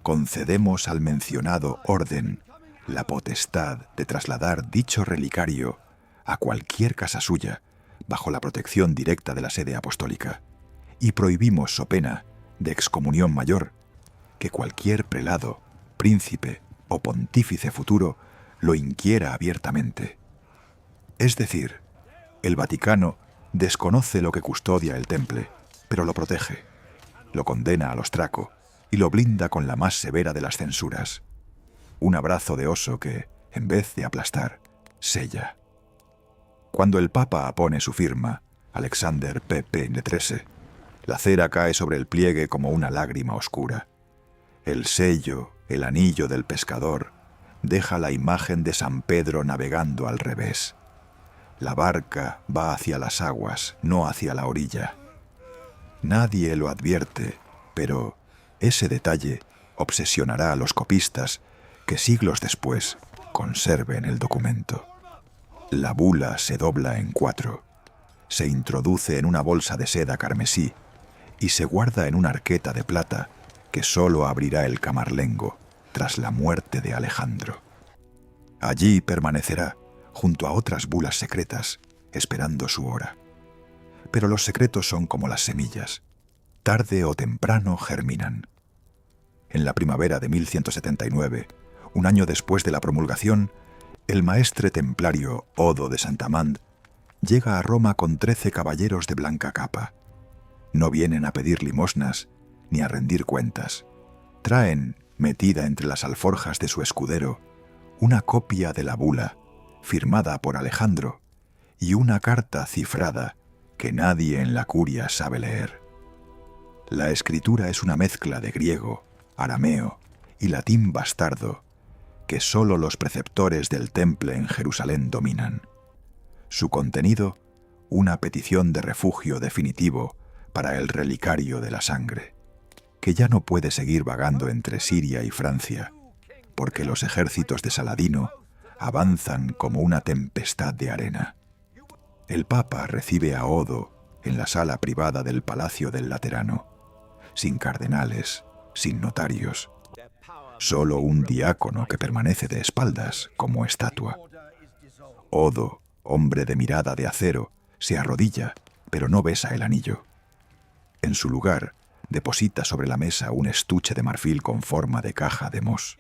concedemos al mencionado orden la potestad de trasladar dicho relicario a cualquier casa suya bajo la protección directa de la sede apostólica, y prohibimos, so pena de excomunión mayor, que cualquier prelado, príncipe o pontífice futuro lo inquiera abiertamente. Es decir, el Vaticano desconoce lo que custodia el Temple, pero lo protege, lo condena al ostraco y lo blinda con la más severa de las censuras. Un abrazo de oso que, en vez de aplastar, sella. Cuando el Papa apone su firma, Alexander P.P. Netrese, la cera cae sobre el pliegue como una lágrima oscura. El sello, el anillo del pescador, deja la imagen de San Pedro navegando al revés. La barca va hacia las aguas, no hacia la orilla. Nadie lo advierte, pero ese detalle obsesionará a los copistas que siglos después conserven el documento. La bula se dobla en 4, se introduce en una bolsa de seda carmesí y se guarda en una arqueta de plata que sólo abrirá el camarlengo tras la muerte de Alejandro. Allí permanecerá, junto a otras bulas secretas, esperando su hora. Pero los secretos son como las semillas. Tarde o temprano germinan. En la primavera de 1179, un año después de la promulgación, el maestre templario Odo de Santamand llega a Roma con 13 caballeros de blanca capa. No vienen a pedir limosnas ni a rendir cuentas. Traen, metida entre las alforjas de su escudero, una copia de la bula, firmada por Alejandro, y una carta cifrada que nadie en la curia sabe leer. La escritura es una mezcla de griego, arameo y latín bastardo que sólo los preceptores del Temple en Jerusalén dominan. Su contenido, una petición de refugio definitivo para el relicario de la sangre, que ya no puede seguir vagando entre Siria y Francia, porque los ejércitos de Saladino avanzan como una tempestad de arena. El Papa recibe a Odo en la sala privada del Palacio del Laterano, sin cardenales, sin notarios, solo un diácono que permanece de espaldas como estatua. Odo, hombre de mirada de acero, se arrodilla, pero no besa el anillo. En su lugar, deposita sobre la mesa un estuche de marfil con forma de caja de mos.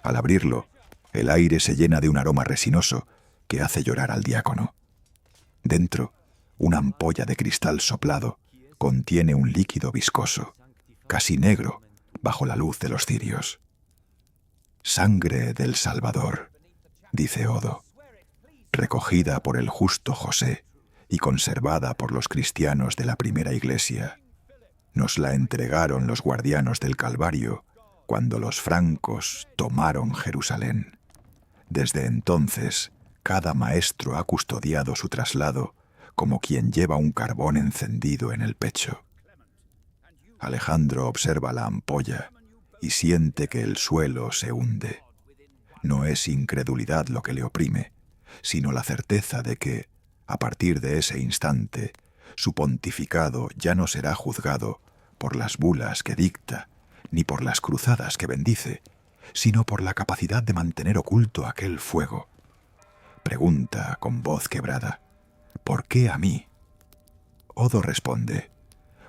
Al abrirlo, el aire se llena de un aroma resinoso que hace llorar al diácono. Dentro, una ampolla de cristal soplado contiene un líquido viscoso, casi negro, bajo la luz de los cirios. Sangre del Salvador, dice Odo, recogida por el justo José y conservada por los cristianos de la primera iglesia. Nos la entregaron los guardianos del Calvario cuando los francos tomaron Jerusalén. Desde entonces, cada maestro ha custodiado su traslado como quien lleva un carbón encendido en el pecho. Alejandro observa la ampolla y siente que el suelo se hunde. No es incredulidad lo que le oprime, sino la certeza de que, a partir de ese instante, su pontificado ya no será juzgado por las bulas que dicta, ni por las cruzadas que bendice, sino por la capacidad de mantener oculto aquel fuego. Pregunta con voz quebrada: ¿por qué a mí? Odo responde: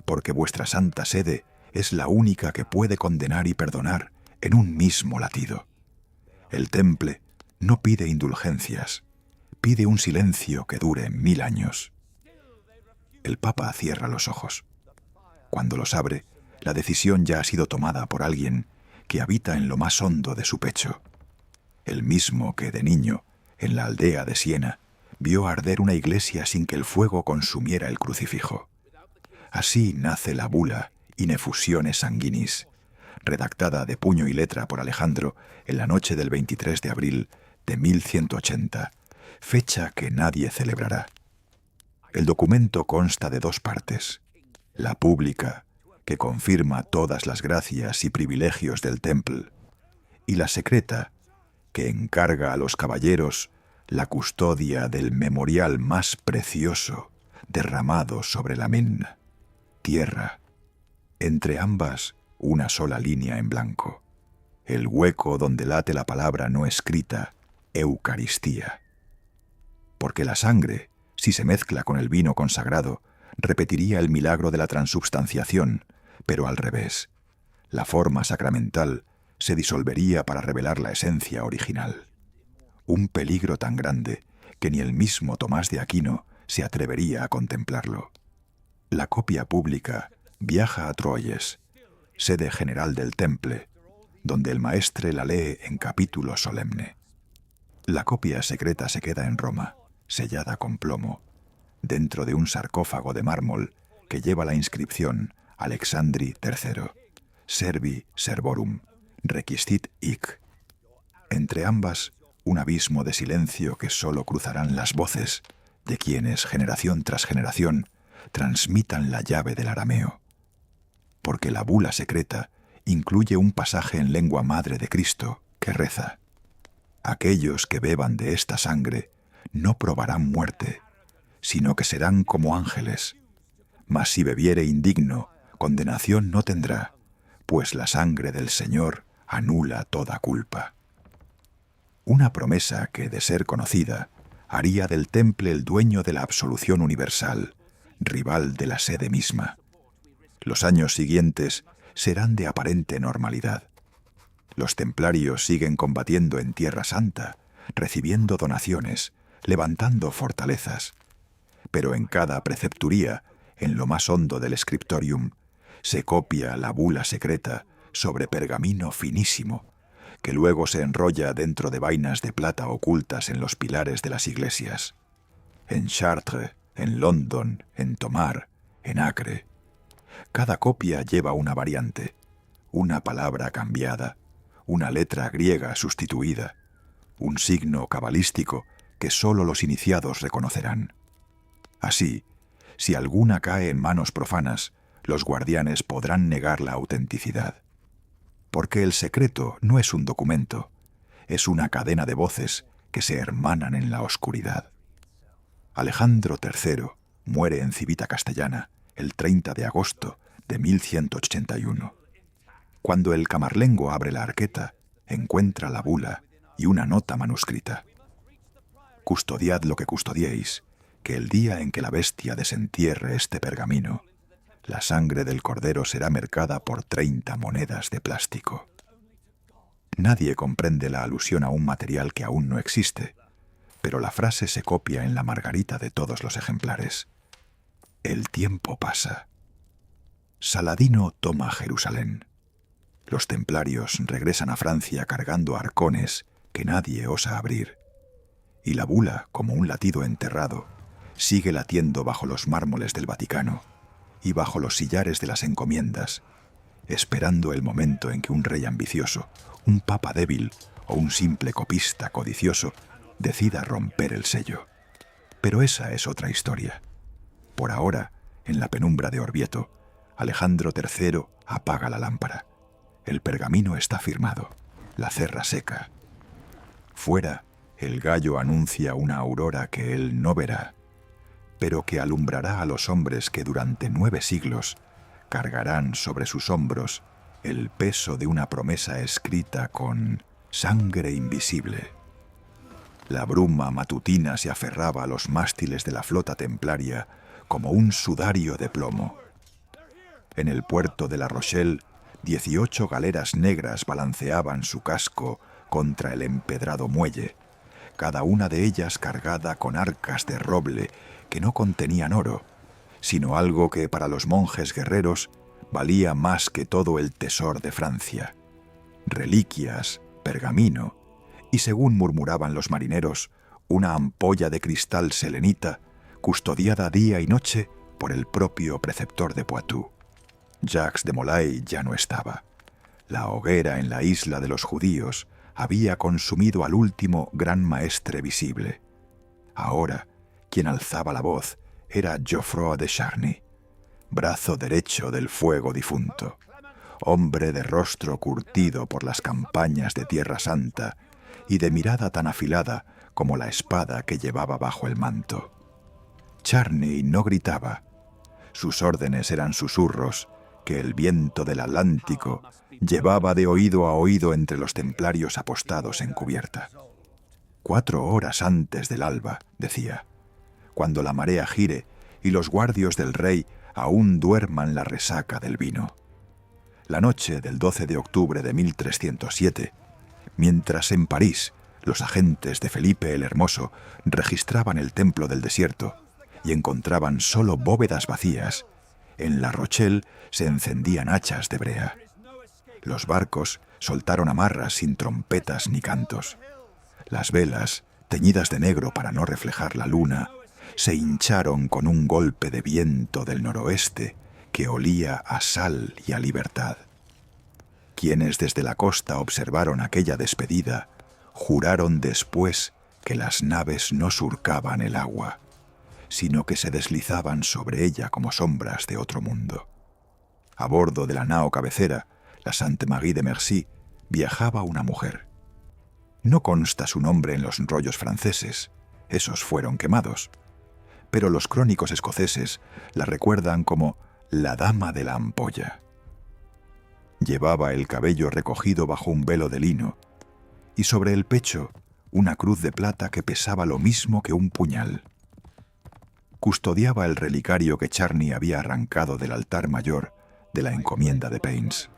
porque vuestra santa sede es la única que puede condenar y perdonar en un mismo latido. El temple no pide indulgencias, pide un silencio que dure 1000 años. El Papa cierra los ojos. Cuando los abre, la decisión ya ha sido tomada por alguien que habita en lo más hondo de su pecho, el mismo que de niño, en la aldea de Siena, vio arder una iglesia sin que el fuego consumiera el crucifijo. Así nace la bula In effusione sanguinis, redactada de puño y letra por Alejandro en la noche del 23 de abril de 1180, fecha que nadie celebrará. El documento consta de 2 partes: la pública, que confirma todas las gracias y privilegios del temple, y la secreta, que encarga a los caballeros la custodia del memorial más precioso derramado sobre la men, tierra. Entre ambas, una sola línea en blanco, el hueco donde late la palabra no escrita, Eucaristía. Porque la sangre, si se mezcla con el vino consagrado, repetiría el milagro de la transubstanciación, pero al revés. La forma sacramental se disolvería para revelar la esencia original. Un peligro tan grande que ni el mismo Tomás de Aquino se atrevería a contemplarlo. La copia pública viaja a Troyes, sede general del temple, donde el maestre la lee en capítulo solemne. La copia secreta se queda en Roma, sellada con plomo, dentro de un sarcófago de mármol que lleva la inscripción Alexandri III, Servi Servorum, Requistit hic. Entre ambas, un abismo de silencio que solo cruzarán las voces de quienes, generación tras generación, transmitan la llave del arameo. Porque la bula secreta incluye un pasaje en lengua madre de Cristo que reza: aquellos que beban de esta sangre no probarán muerte, sino que serán como ángeles. Mas si bebiere indigno, condenación no tendrá, pues la sangre del Señor anula toda culpa. Una promesa que, de ser conocida, haría del temple el dueño de la absolución universal, rival de la sede misma. Los años siguientes serán de aparente normalidad. Los templarios siguen combatiendo en Tierra Santa, recibiendo donaciones, levantando fortalezas. Pero en cada precepturía, en lo más hondo del scriptorium, se copia la bula secreta sobre pergamino finísimo, que luego se enrolla dentro de vainas de plata ocultas en los pilares de las iglesias. En Chartres, en London, en Tomar, en Acre. Cada copia lleva una variante, una palabra cambiada, una letra griega sustituida, un signo cabalístico que sólo los iniciados reconocerán. Así, si alguna cae en manos profanas, los guardianes podrán negar la autenticidad. Porque el secreto no es un documento, es una cadena de voces que se hermanan en la oscuridad. Alejandro III muere en Civita Castellana el 30 de agosto de 1181. Cuando el camarlengo abre la arqueta, encuentra la bula y una nota manuscrita. Custodiad lo que custodiéis, que el día en que la bestia desentierre este pergamino, la sangre del cordero será mercada por 30 monedas de plástico. Nadie comprende la alusión a un material que aún no existe, pero la frase se copia en la margarita de todos los ejemplares. El tiempo pasa. Saladino toma Jerusalén. Los templarios regresan a Francia cargando arcones que nadie osa abrir. Y la bula, como un latido enterrado, sigue latiendo bajo los mármoles del Vaticano, y bajo los sillares de las encomiendas, esperando el momento en que un rey ambicioso, un papa débil o un simple copista codicioso decida romper el sello. Pero esa es otra historia. Por ahora, en la penumbra de Orvieto, Alejandro III apaga la lámpara. El pergamino está firmado, la cerra seca. Fuera, el gallo anuncia una aurora que él no verá, pero que alumbrará a los hombres que durante 9 siglos cargarán sobre sus hombros el peso de una promesa escrita con sangre invisible. La bruma matutina se aferraba a los mástiles de la flota templaria como un sudario de plomo. En el puerto de La Rochelle, 18 galeras negras balanceaban su casco contra el empedrado muelle, cada una de ellas cargada con arcas de roble que no contenían oro, sino algo que para los monjes guerreros valía más que todo el tesoro de Francia: reliquias, pergamino y, según murmuraban los marineros, una ampolla de cristal selenita custodiada día y noche por el propio preceptor de Poitou. Jacques de Molay ya no estaba. La hoguera en la isla de los judíos había consumido al último gran maestre visible. Ahora, quien alzaba la voz era Geoffroy de Charny, brazo derecho del fuego difunto, hombre de rostro curtido por las campañas de Tierra Santa y de mirada tan afilada como la espada que llevaba bajo el manto. Charny no gritaba. Sus órdenes eran susurros que el viento del Atlántico llevaba de oído a oído entre los templarios apostados en cubierta. 4 horas antes del alba, decía, cuando la marea gire y los guardios del rey aún duerman la resaca del vino. La noche del 12 de octubre de 1307, mientras en París los agentes de Felipe el Hermoso registraban el templo del desierto y encontraban solo bóvedas vacías, en La Rochelle se encendían hachas de brea. Los barcos soltaron amarras sin trompetas ni cantos. Las velas, teñidas de negro para no reflejar la luna, se hincharon con un golpe de viento del noroeste que olía a sal y a libertad. Quienes desde la costa observaron aquella despedida juraron después que las naves no surcaban el agua, sino que se deslizaban sobre ella como sombras de otro mundo. A bordo de la nao cabecera, la Sainte-Marie de Merci, viajaba una mujer. No consta su nombre en los rollos franceses, esos fueron quemados, pero los crónicos escoceses la recuerdan como la Dama de la Ampolla. Llevaba el cabello recogido bajo un velo de lino y sobre el pecho una cruz de plata que pesaba lo mismo que un puñal. Custodiaba el relicario que Charny había arrancado del altar mayor de la encomienda de Paynes.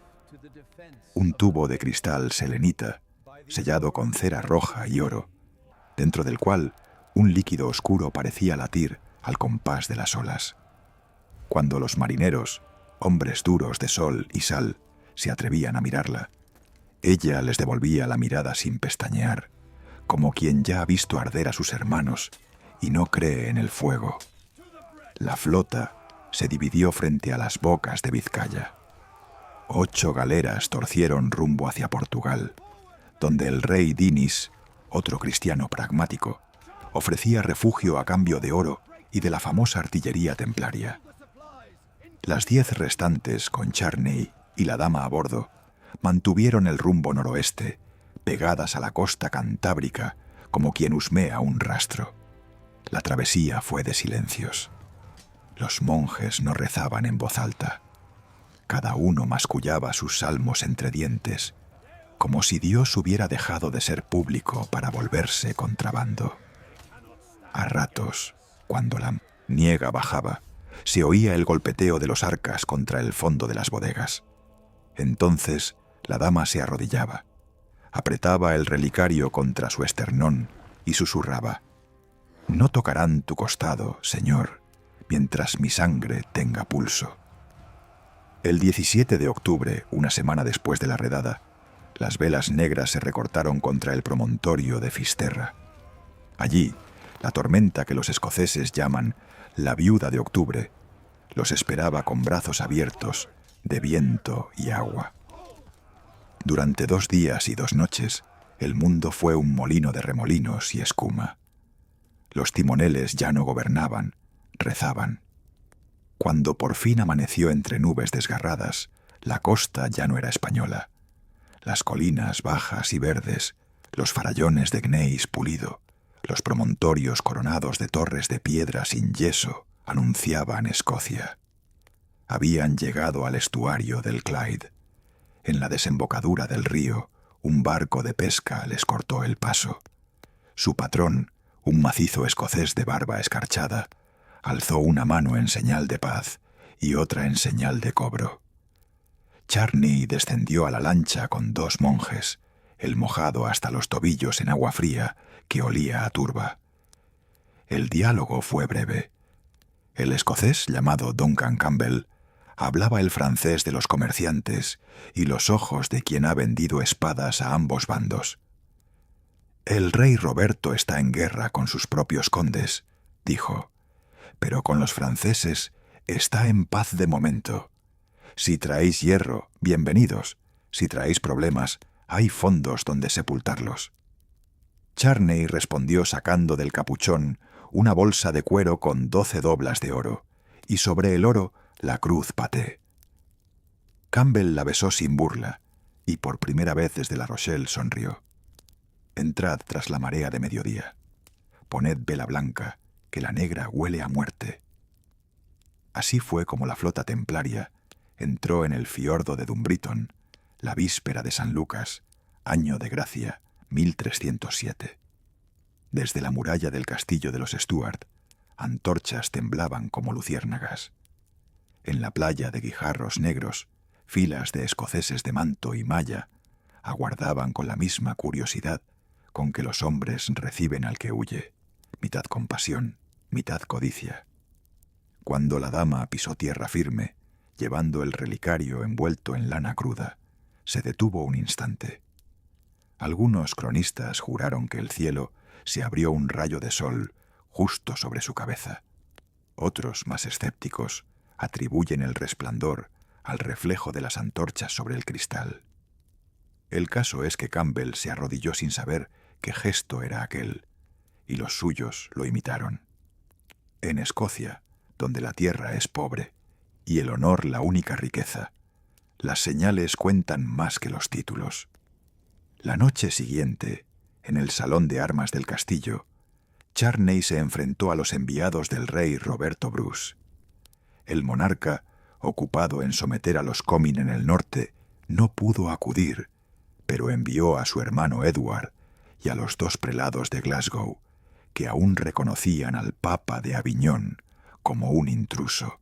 Un tubo de cristal selenita, sellado con cera roja y oro, dentro del cual un líquido oscuro parecía latir al compás de las olas. Cuando los marineros, hombres duros de sol y sal, se atrevían a mirarla, ella les devolvía la mirada sin pestañear, como quien ya ha visto arder a sus hermanos y no cree en el fuego. La flota se dividió frente a las bocas de Vizcaya. 8 galeras torcieron rumbo hacia Portugal, donde el rey Dinis, otro cristiano pragmático, ofrecía refugio a cambio de oro y de la famosa artillería templaria. Las 10 restantes, con Charny y la dama a bordo, mantuvieron el rumbo noroeste, pegadas a la costa cantábrica, como quien husmea un rastro. La travesía fue de silencios. Los monjes no rezaban en voz alta. Cada uno mascullaba sus salmos entre dientes, como si Dios hubiera dejado de ser público para volverse contrabando. A ratos, cuando la niega bajaba, se oía el golpeteo de los arcas contra el fondo de las bodegas. Entonces la dama se arrodillaba, apretaba el relicario contra su esternón y susurraba: «No tocarán tu costado, Señor, mientras mi sangre tenga pulso». El 17 de octubre, una semana después de la redada, las velas negras se recortaron contra el promontorio de Fisterra. Allí, la tormenta que los escoceses llaman la Viuda de Octubre los esperaba con brazos abiertos de viento y agua. Durante 2 días y 2 noches, el mundo fue un molino de remolinos y escuma. Los timoneles ya no gobernaban, rezaban. Cuando por fin amaneció entre nubes desgarradas, la costa ya no era española. Las colinas bajas y verdes, los farallones de gneis pulido, los promontorios coronados de torres de piedra sin yeso, anunciaban Escocia. Habían llegado al estuario del Clyde. En la desembocadura del río, un barco de pesca les cortó el paso. Su patrón, un macizo escocés de barba escarchada, alzó una mano en señal de paz y otra en señal de cobro. Charney descendió a la lancha con 2 monjes, el mojado hasta los tobillos en agua fría que olía a turba. El diálogo fue breve. El escocés, llamado Duncan Campbell, hablaba el francés de los comerciantes y los ojos de quien ha vendido espadas a ambos bandos. «El rey Roberto está en guerra con sus propios condes», dijo, «pero con los franceses está en paz de momento. Si traéis hierro, bienvenidos. Si traéis problemas, hay fondos donde sepultarlos». Charney respondió sacando del capuchón una bolsa de cuero con 12 doblas de oro, y sobre el oro la cruz paté. Campbell la besó sin burla, y por primera vez desde La Rochelle sonrió. «Entrad tras la marea de mediodía. Poned vela blanca, que la negra huele a muerte». Así fue como la flota templaria entró en el fiordo de Dumbriton, la víspera de San Lucas, año de gracia 1307. Desde la muralla del castillo de los Stuart, antorchas temblaban como luciérnagas. En la playa de guijarros negros, filas de escoceses de manto y malla aguardaban con la misma curiosidad con que los hombres reciben al que huye, mitad compasión, mitad codicia. Cuando la dama pisó tierra firme, llevando el relicario envuelto en lana cruda, se detuvo un instante. Algunos cronistas juraron que el cielo se abrió un rayo de sol justo sobre su cabeza. Otros, más escépticos, atribuyen el resplandor al reflejo de las antorchas sobre el cristal. El caso es que Campbell se arrodilló sin saber qué gesto era aquel, y los suyos lo imitaron. En Escocia, donde la tierra es pobre y el honor la única riqueza, las señales cuentan más que los títulos. La noche siguiente, en el salón de armas del castillo, Charney se enfrentó a los enviados del rey Roberto Bruce. El monarca, ocupado en someter a los Comyn en el norte, no pudo acudir, pero envió a su hermano Edward y a los 2 prelados de Glasgow, que aún reconocían al Papa de Aviñón como un intruso.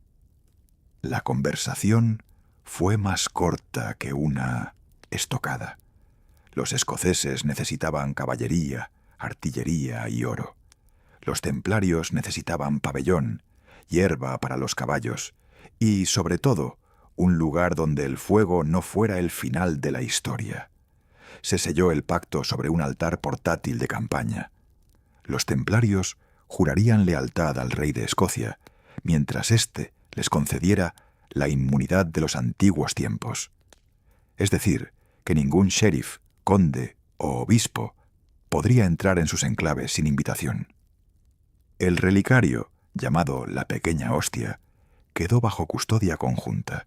La conversación fue más corta que una estocada. Los escoceses necesitaban caballería, artillería y oro. Los templarios necesitaban pabellón, hierba para los caballos y, sobre todo, un lugar donde el fuego no fuera el final de la historia. Se selló el pacto sobre un altar portátil de campaña. Los templarios jurarían lealtad al rey de Escocia, mientras éste les concediera la inmunidad de los antiguos tiempos. Es decir, que ningún sheriff, conde o obispo podría entrar en sus enclaves sin invitación. El relicario, llamado la Pequeña Hostia, quedó bajo custodia conjunta.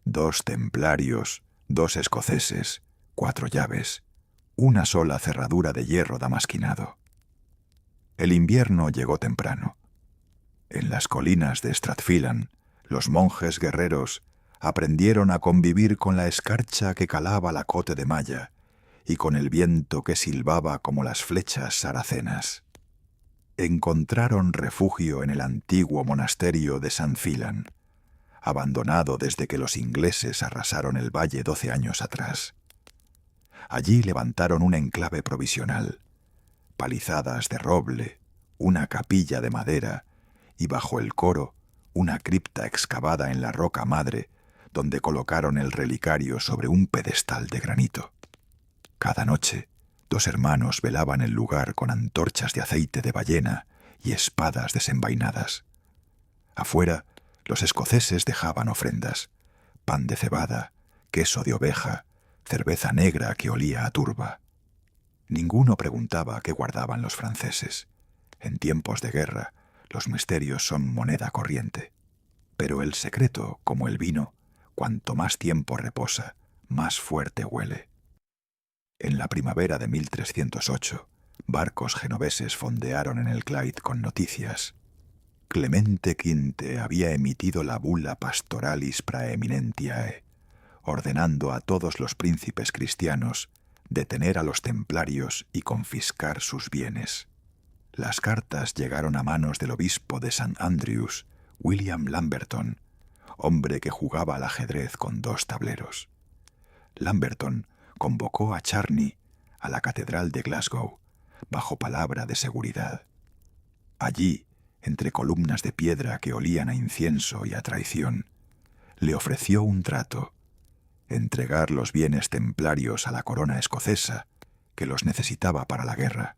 2 templarios, 2 escoceses, 4 llaves, una sola cerradura de hierro damasquinado. El invierno llegó temprano. En las colinas de Stratphilan, los monjes guerreros aprendieron a convivir con la escarcha que calaba la cote de malla y con el viento que silbaba como las flechas saracenas. Encontraron refugio en el antiguo monasterio de San Filan, abandonado desde que los ingleses arrasaron el valle 12 años atrás. Allí levantaron un enclave provisional, palizadas de roble, una capilla de madera y bajo el coro una cripta excavada en la roca madre donde colocaron el relicario sobre un pedestal de granito. Cada noche, 2 hermanos velaban el lugar con antorchas de aceite de ballena y espadas desenvainadas. Afuera, los escoceses dejaban ofrendas: pan de cebada, queso de oveja, cerveza negra que olía a turba. Ninguno preguntaba qué guardaban los franceses. En tiempos de guerra, los misterios son moneda corriente. Pero el secreto, como el vino, cuanto más tiempo reposa, más fuerte huele. En la primavera de 1308, barcos genoveses fondearon en el Clyde con noticias. Clemente V había emitido la bula Pastoralis Praeminentiae, ordenando a todos los príncipes cristianos detener a los templarios y confiscar sus bienes. Las cartas llegaron a manos del obispo de St. Andrews, William Lamberton, hombre que jugaba al ajedrez con 2 tableros. Lamberton convocó a Charney a la catedral de Glasgow, bajo palabra de seguridad. Allí, entre columnas de piedra que olían a incienso y a traición, le ofreció un trato: entregar los bienes templarios a la corona escocesa, que los necesitaba para la guerra,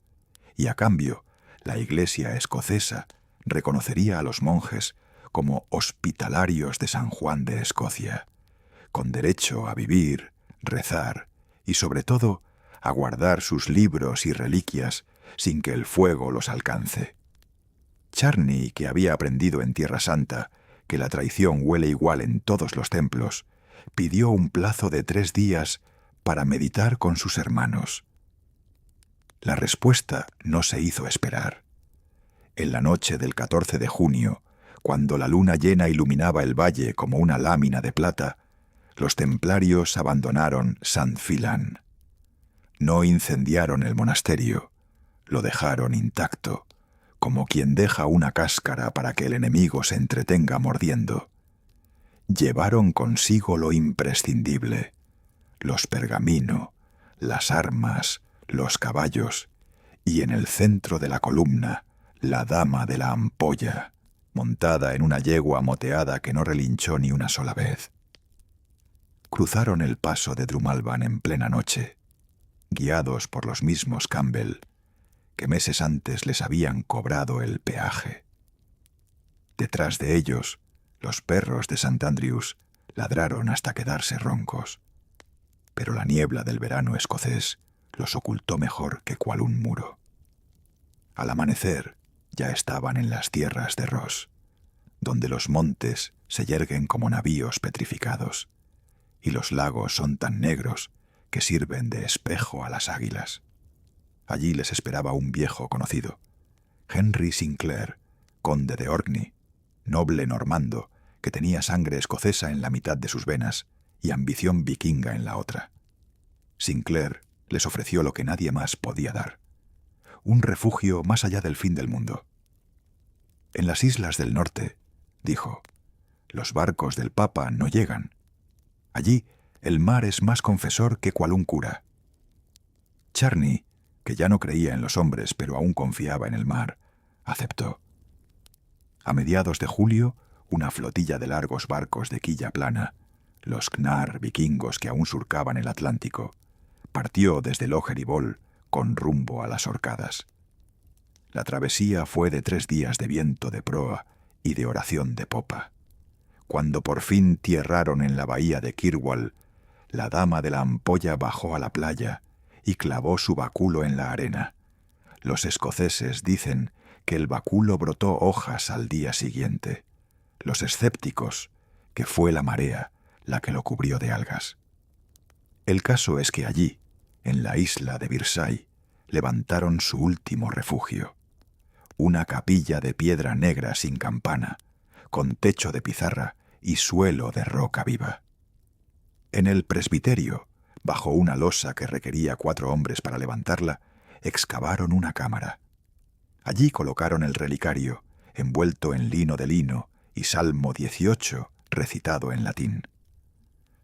y a cambio, la Iglesia escocesa reconocería a los monjes como hospitalarios de San Juan de Escocia, con derecho a vivir, rezar y, sobre todo, a guardar sus libros y reliquias sin que el fuego los alcance. Charney, que había aprendido en Tierra Santa que la traición huele igual en todos los templos, pidió un plazo de 3 días para meditar con sus hermanos. La respuesta no se hizo esperar. En la noche del 14 de junio, cuando la luna llena iluminaba el valle como una lámina de plata, los templarios abandonaron St. Fillan. No incendiaron el monasterio, lo dejaron intacto, como quien deja una cáscara para que el enemigo se entretenga mordiendo. Llevaron consigo lo imprescindible: los pergaminos, las armas, los caballos, y en el centro de la columna, la dama de la ampolla, montada en una yegua moteada que no relinchó ni una sola vez. Cruzaron el paso de Drumalban en plena noche, guiados por los mismos Campbell, que meses antes les habían cobrado el peaje. Detrás de ellos, los perros de St. Andrews ladraron hasta quedarse roncos, pero la niebla del verano escocés los ocultó mejor que cual un muro. Al amanecer ya estaban en las tierras de Ross, donde los montes se yerguen como navíos petrificados, y los lagos son tan negros que sirven de espejo a las águilas. Allí les esperaba un viejo conocido, Henry Sinclair, conde de Orkney, noble normando que tenía sangre escocesa en la mitad de sus venas y ambición vikinga en la otra. Sinclair les ofreció lo que nadie más podía dar: un refugio más allá del fin del mundo. En las islas del norte, dijo, los barcos del Papa no llegan. Allí el mar es más confesor que cual un cura. Charney, que ya no creía en los hombres pero aún confiaba en el mar, aceptó. A mediados de julio, una flotilla de largos barcos de quilla plana, los Knar vikingos que aún surcaban el Atlántico, partió desde Locheribol con rumbo a las Orcadas. La travesía fue de 3 días de viento de proa y de oración de popa. Cuando por fin tierraron en la bahía de Kirwal, la dama de la ampolla bajó a la playa y clavó su báculo en la arena. Los escoceses dicen que el báculo brotó hojas al día siguiente. Los escépticos, que fue la marea la que lo cubrió de algas. El caso es que allí, en la isla de Birsay, levantaron su último refugio: una capilla de piedra negra sin campana, con techo de pizarra y suelo de roca viva. En el presbiterio, bajo una losa que requería 4 hombres para levantarla, excavaron una cámara. Allí colocaron el relicario, envuelto en lino de lino, y Salmo 18, recitado en latín.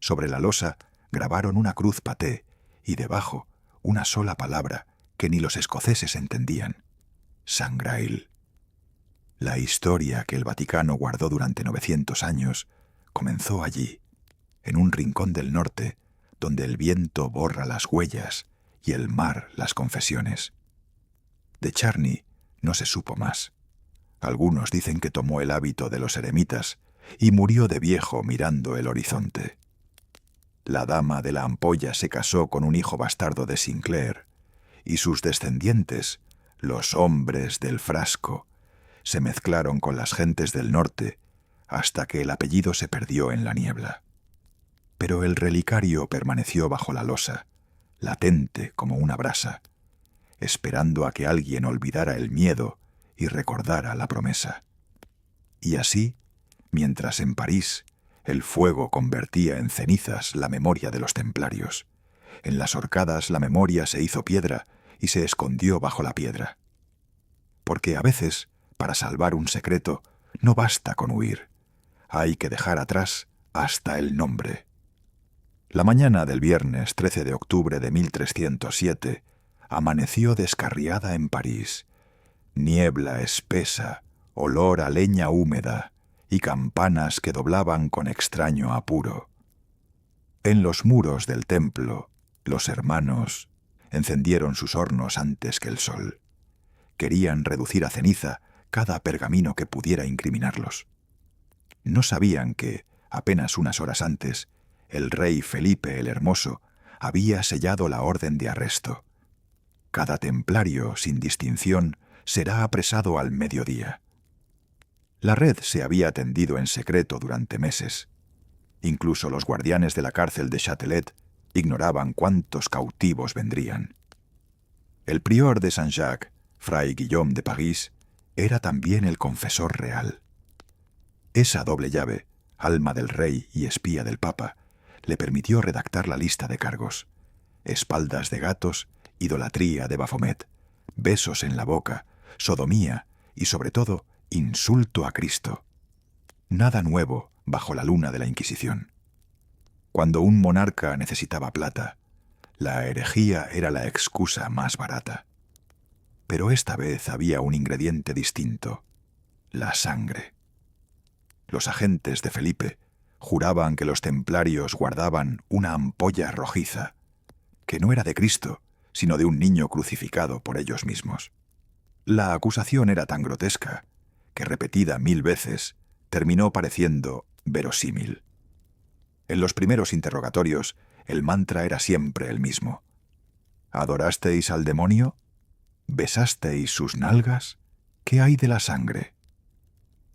Sobre la losa grabaron una cruz paté y debajo una sola palabra que ni los escoceses entendían: San Grail. La historia que el Vaticano guardó durante 900 años comenzó allí, en un rincón del norte, donde el viento borra las huellas y el mar las confesiones. De Charney no se supo más. Algunos dicen que tomó el hábito de los eremitas y murió de viejo mirando el horizonte. La dama de la ampolla se casó con un hijo bastardo de Sinclair, y sus descendientes, los hombres del frasco, se mezclaron con las gentes del norte hasta que el apellido se perdió en la niebla. Pero el relicario permaneció bajo la losa, latente como una brasa, esperando a que alguien olvidara el miedo y recordara la promesa. Y así, mientras en París el fuego convertía en cenizas la memoria de los templarios, en las horcadas la memoria se hizo piedra y se escondió bajo la piedra. Porque a veces, para salvar un secreto, no basta con huir. Hay que dejar atrás hasta el nombre. La mañana del viernes 13 de octubre de 1307 amaneció descarriada en París. Niebla espesa, olor a leña húmeda y campanas que doblaban con extraño apuro. En los muros del templo, los hermanos encendieron sus hornos antes que el sol. Querían reducir a ceniza cada pergamino que pudiera incriminarlos. No sabían que, apenas unas horas antes, el rey Felipe el Hermoso había sellado la orden de arresto. Cada templario, sin distinción, será apresado al mediodía. La red se había tendido en secreto durante meses. Incluso los guardianes de la cárcel de Châtelet ignoraban cuántos cautivos vendrían. El prior de Saint-Jacques, fray Guillaume de París, era también el confesor real. Esa doble llave, alma del rey y espía del papa, le permitió redactar la lista de cargos: espaldas de gatos, idolatría de Baphomet, besos en la boca, sodomía y, sobre todo, insulto a Cristo. Nada nuevo bajo la luna de la Inquisición. Cuando un monarca necesitaba plata, la herejía era la excusa más barata. Pero esta vez había un ingrediente distinto: la sangre. Los agentes de Felipe juraban que los templarios guardaban una ampolla rojiza, que no era de Cristo, sino de un niño crucificado por ellos mismos. La acusación era tan grotesca que, repetida 1000 veces, terminó pareciendo verosímil. En los primeros interrogatorios, el mantra era siempre el mismo: ¿adorasteis al demonio? ¿Besasteis sus nalgas? ¿Qué hay de la sangre?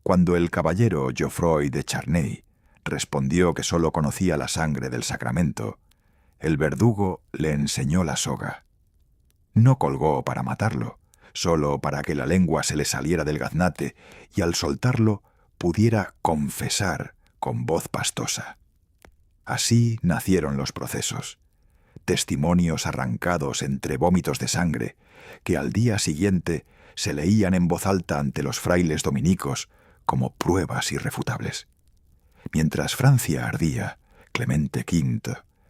Cuando el caballero Geoffroy de Charnay respondió que sólo conocía la sangre del sacramento, el verdugo le enseñó la soga. No colgó para matarlo, solo para que la lengua se le saliera del gaznate y al soltarlo pudiera confesar con voz pastosa. Así nacieron los procesos, testimonios arrancados entre vómitos de sangre que al día siguiente se leían en voz alta ante los frailes dominicos como pruebas irrefutables. Mientras Francia ardía, Clemente V,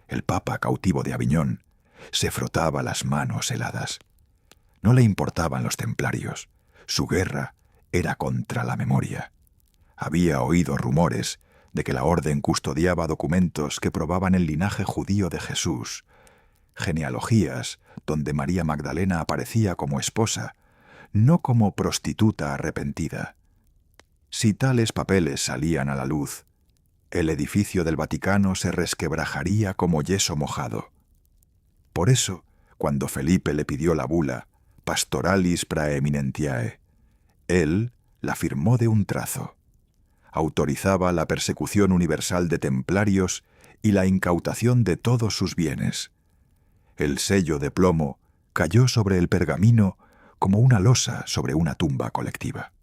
el papa cautivo de Aviñón, se frotaba las manos heladas. No le importaban los templarios. Su guerra era contra la memoria. Había oído rumores de que la orden custodiaba documentos que probaban el linaje judío de Jesús, genealogías donde María Magdalena aparecía como esposa, no como prostituta arrepentida. Si tales papeles salían a la luz, el edificio del Vaticano se resquebrajaría como yeso mojado. Por eso, cuando Felipe le pidió la bula Pastoralis Praeminentiae, él la firmó de un trazo. Autorizaba la persecución universal de templarios y la incautación de todos sus bienes. El sello de plomo cayó sobre el pergamino como una losa sobre una tumba colectiva.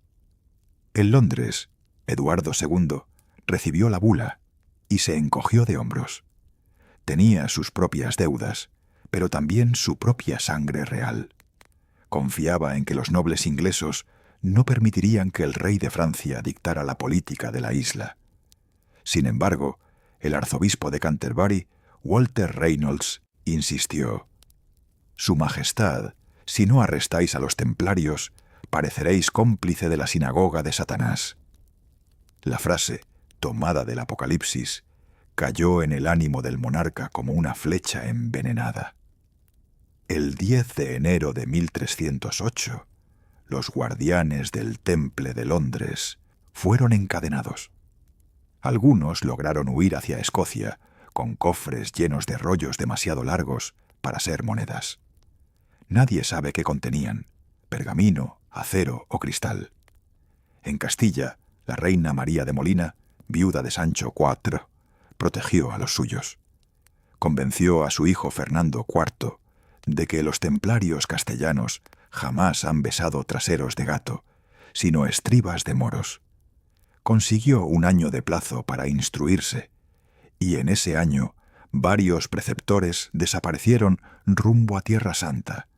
En Londres, Eduardo II recibió la bula y se encogió de hombros. Tenía sus propias deudas, pero también su propia sangre real. Confiaba en que los nobles ingleses no permitirían que el rey de Francia dictara la política de la isla. Sin embargo, el arzobispo de Canterbury, Walter Reynolds, insistió: «Su Majestad, si no arrestáis a los templarios, pareceréis cómplice de la sinagoga de Satanás». La frase, tomada del Apocalipsis, cayó en el ánimo del monarca como una flecha envenenada. El 10 de enero de 1308, los guardianes del Temple de Londres fueron encadenados. Algunos lograron huir hacia Escocia, con cofres llenos de rollos demasiado largos para ser monedas. Nadie sabe qué contenían: pergamino, acero o cristal. En Castilla, la reina María de Molina, viuda de Sancho IV, protegió a los suyos. Convenció a su hijo Fernando IV de que los templarios castellanos jamás han besado traseros de gato, sino estribas de moros. Consiguió 1 año de plazo para instruirse, y en ese año varios preceptores desaparecieron rumbo a Tierra Santa.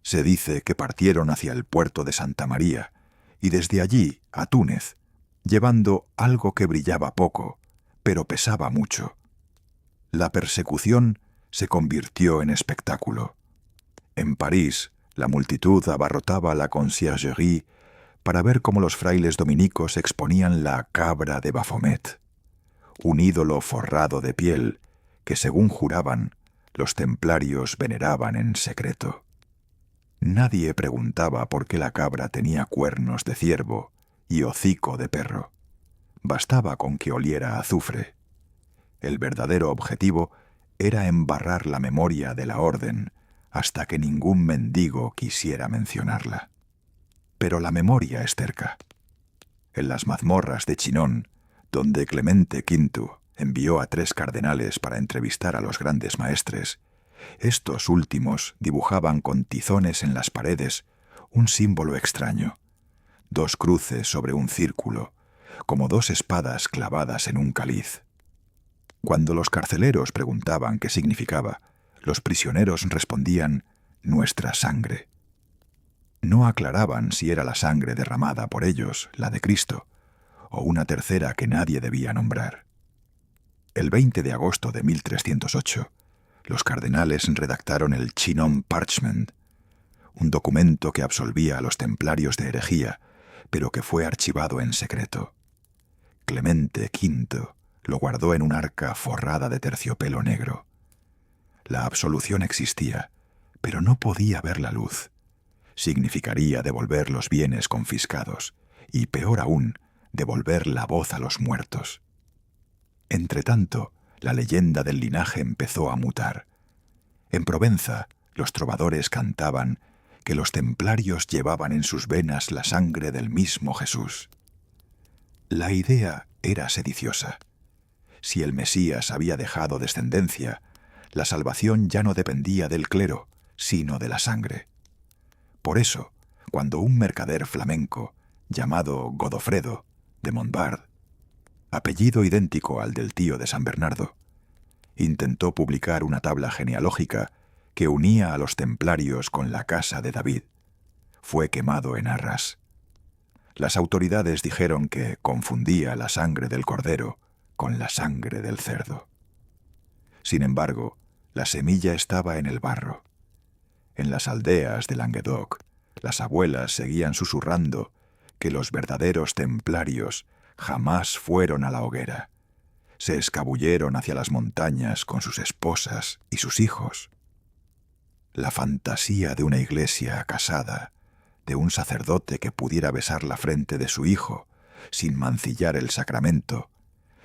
Se dice que partieron hacia el puerto de Santa María y desde allí a Túnez, llevando algo que brillaba poco, pero pesaba mucho. La persecución se convirtió en espectáculo. En París, la multitud abarrotaba la conciergerie para ver cómo los frailes dominicos exponían la cabra de Baphomet, un ídolo forrado de piel que, según juraban, los templarios veneraban en secreto. Nadie preguntaba por qué la cabra tenía cuernos de ciervo y hocico de perro. Bastaba con que oliera a azufre. El verdadero objetivo era embarrar la memoria de la orden hasta que ningún mendigo quisiera mencionarla. Pero la memoria es terca. En las mazmorras de Chinon, donde Clemente V envió a 3 cardenales para entrevistar a los grandes maestres, estos últimos dibujaban con tizones en las paredes un símbolo extraño: 2 cruces sobre un círculo, como 2 espadas clavadas en un cáliz. Cuando los carceleros preguntaban qué significaba, los prisioneros respondían: nuestra sangre. No aclaraban si era la sangre derramada por ellos, la de Cristo, o una tercera que nadie debía nombrar. El 20 de agosto de 1308, los cardenales redactaron el Chinon Parchment, un documento que absolvía a los templarios de herejía, pero que fue archivado en secreto. Clemente V lo guardó en un arca forrada de terciopelo negro. La absolución existía, pero no podía ver la luz. Significaría devolver los bienes confiscados y, peor aún, devolver la voz a los muertos. Entretanto, la leyenda del linaje empezó a mutar. En Provenza, los trovadores cantaban que los templarios llevaban en sus venas la sangre del mismo Jesús. La idea era sediciosa. Si el Mesías había dejado descendencia, la salvación ya no dependía del clero, sino de la sangre. Por eso, cuando un mercader flamenco, llamado Godofredo, de Montbard, apellido idéntico al del tío de San Bernardo, intentó publicar una tabla genealógica que unía a los templarios con la casa de David, fue quemado en Arras. Las autoridades dijeron que confundía la sangre del cordero con la sangre del cerdo. Sin embargo, la semilla estaba en el barro. En las aldeas de Languedoc, las abuelas seguían susurrando que los verdaderos templarios jamás fueron a la hoguera. Se escabulleron hacia las montañas con sus esposas y sus hijos. La fantasía de una iglesia casada, de un sacerdote que pudiera besar la frente de su hijo sin mancillar el sacramento,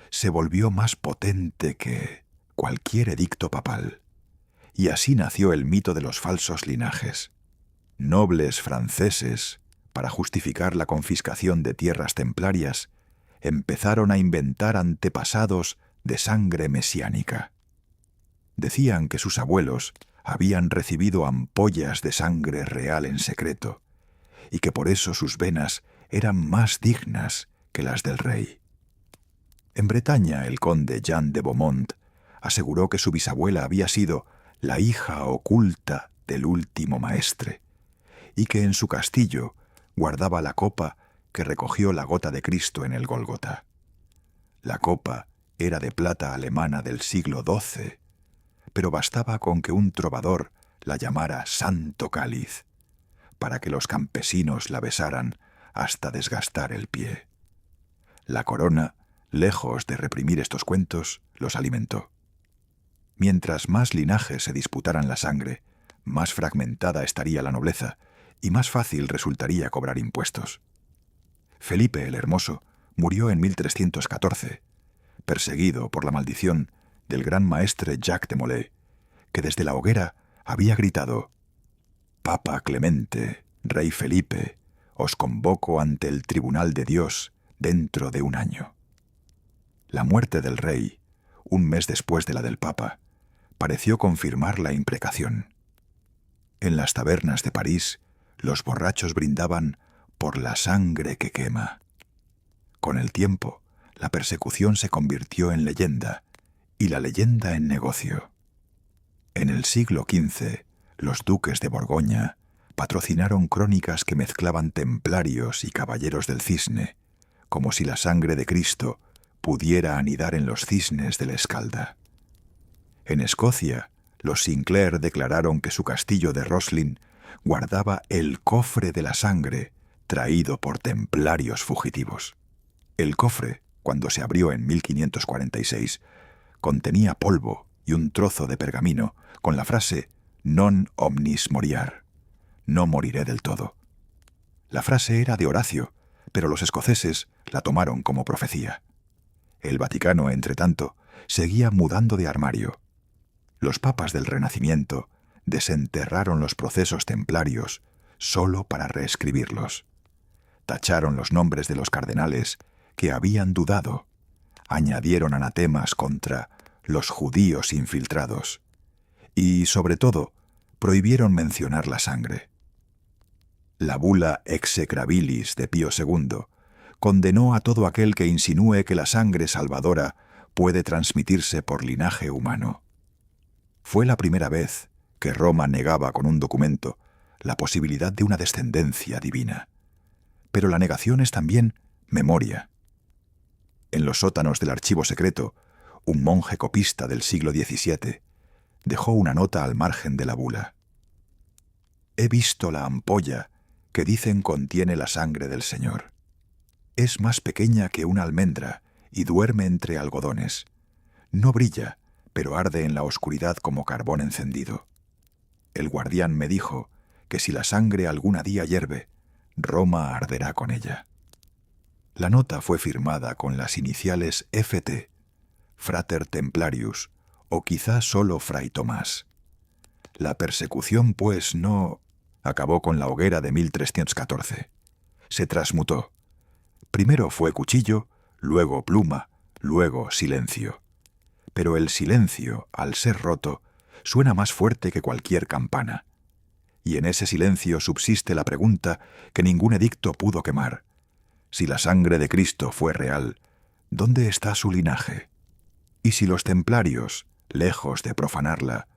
se volvió más potente que cualquier edicto papal. Y así nació el mito de los falsos linajes. Nobles franceses, para justificar la confiscación de tierras templarias, empezaron a inventar antepasados de sangre mesiánica. Decían que sus abuelos habían recibido ampollas de sangre real en secreto, y que por eso sus venas eran más dignas que las del rey. En Bretaña, el conde Jean de Beaumont aseguró que su bisabuela había sido la hija oculta del último maestre, y que en su castillo guardaba la copa que recogió la gota de Cristo en el Gólgota. La copa era de plata alemana del siglo XII, pero bastaba con que un trovador la llamara Santo Cáliz para que los campesinos la besaran hasta desgastar el pie. La corona, lejos de reprimir estos cuentos, los alimentó. Mientras más linajes se disputaran la sangre, más fragmentada estaría la nobleza y más fácil resultaría cobrar impuestos. Felipe el Hermoso murió en 1314, perseguido por la maldición del gran maestre Jacques de Molay, que desde la hoguera había gritado: «Papa Clemente, Rey Felipe, os convoco ante el tribunal de Dios dentro de un año». La muerte del rey, un mes después de la del Papa, pareció confirmar la imprecación. En las tabernas de París, los borrachos brindaban por la sangre que quema. Con el tiempo, la persecución se convirtió en leyenda y la leyenda en negocio. En el siglo XV, los duques de Borgoña patrocinaron crónicas que mezclaban templarios y caballeros del cisne, como si la sangre de Cristo pudiera anidar en los cisnes del Escalda. En Escocia, los Sinclair declararon que su castillo de Roslin guardaba el cofre de la sangre traído por templarios fugitivos. El cofre, cuando se abrió en 1546, contenía polvo y un trozo de pergamino con la frase «Non omnis moriar», «no moriré del todo». La frase era de Horacio, pero los escoceses la tomaron como profecía. El Vaticano, entretanto, seguía mudando de armario. Los papas del Renacimiento desenterraron los procesos templarios solo para reescribirlos. Tacharon los nombres de los cardenales que habían dudado. Añadieron anatemas contra los judíos infiltrados. Y, sobre todo, prohibieron mencionar la sangre. La bula Execrabilis de Pío II condenó a todo aquel que insinúe que la sangre salvadora puede transmitirse por linaje humano. Fue la primera vez que Roma negaba con un documento la posibilidad de una descendencia divina. Pero la negación es también memoria. En los sótanos del archivo secreto, un monje copista del siglo XVII dejó una nota al margen de la bula. «He visto la ampolla que dicen contiene la sangre del Señor. Es más pequeña que una almendra y duerme entre algodones. No brilla, pero arde en la oscuridad como carbón encendido. El guardián me dijo que si la sangre algún día hierve, Roma arderá con ella». La nota fue firmada con las iniciales FT, Frater Templarius, o quizá solo Fray Tomás. La persecución, pues, no acabó con la hoguera de 1314. Se transmutó. Primero fue cuchillo, luego pluma, luego silencio. Pero el silencio, al ser roto, suena más fuerte que cualquier campana. Y en ese silencio subsiste la pregunta que ningún edicto pudo quemar. Si la sangre de Cristo fue real, ¿dónde está su linaje? Y si los templarios, lejos de profanarla,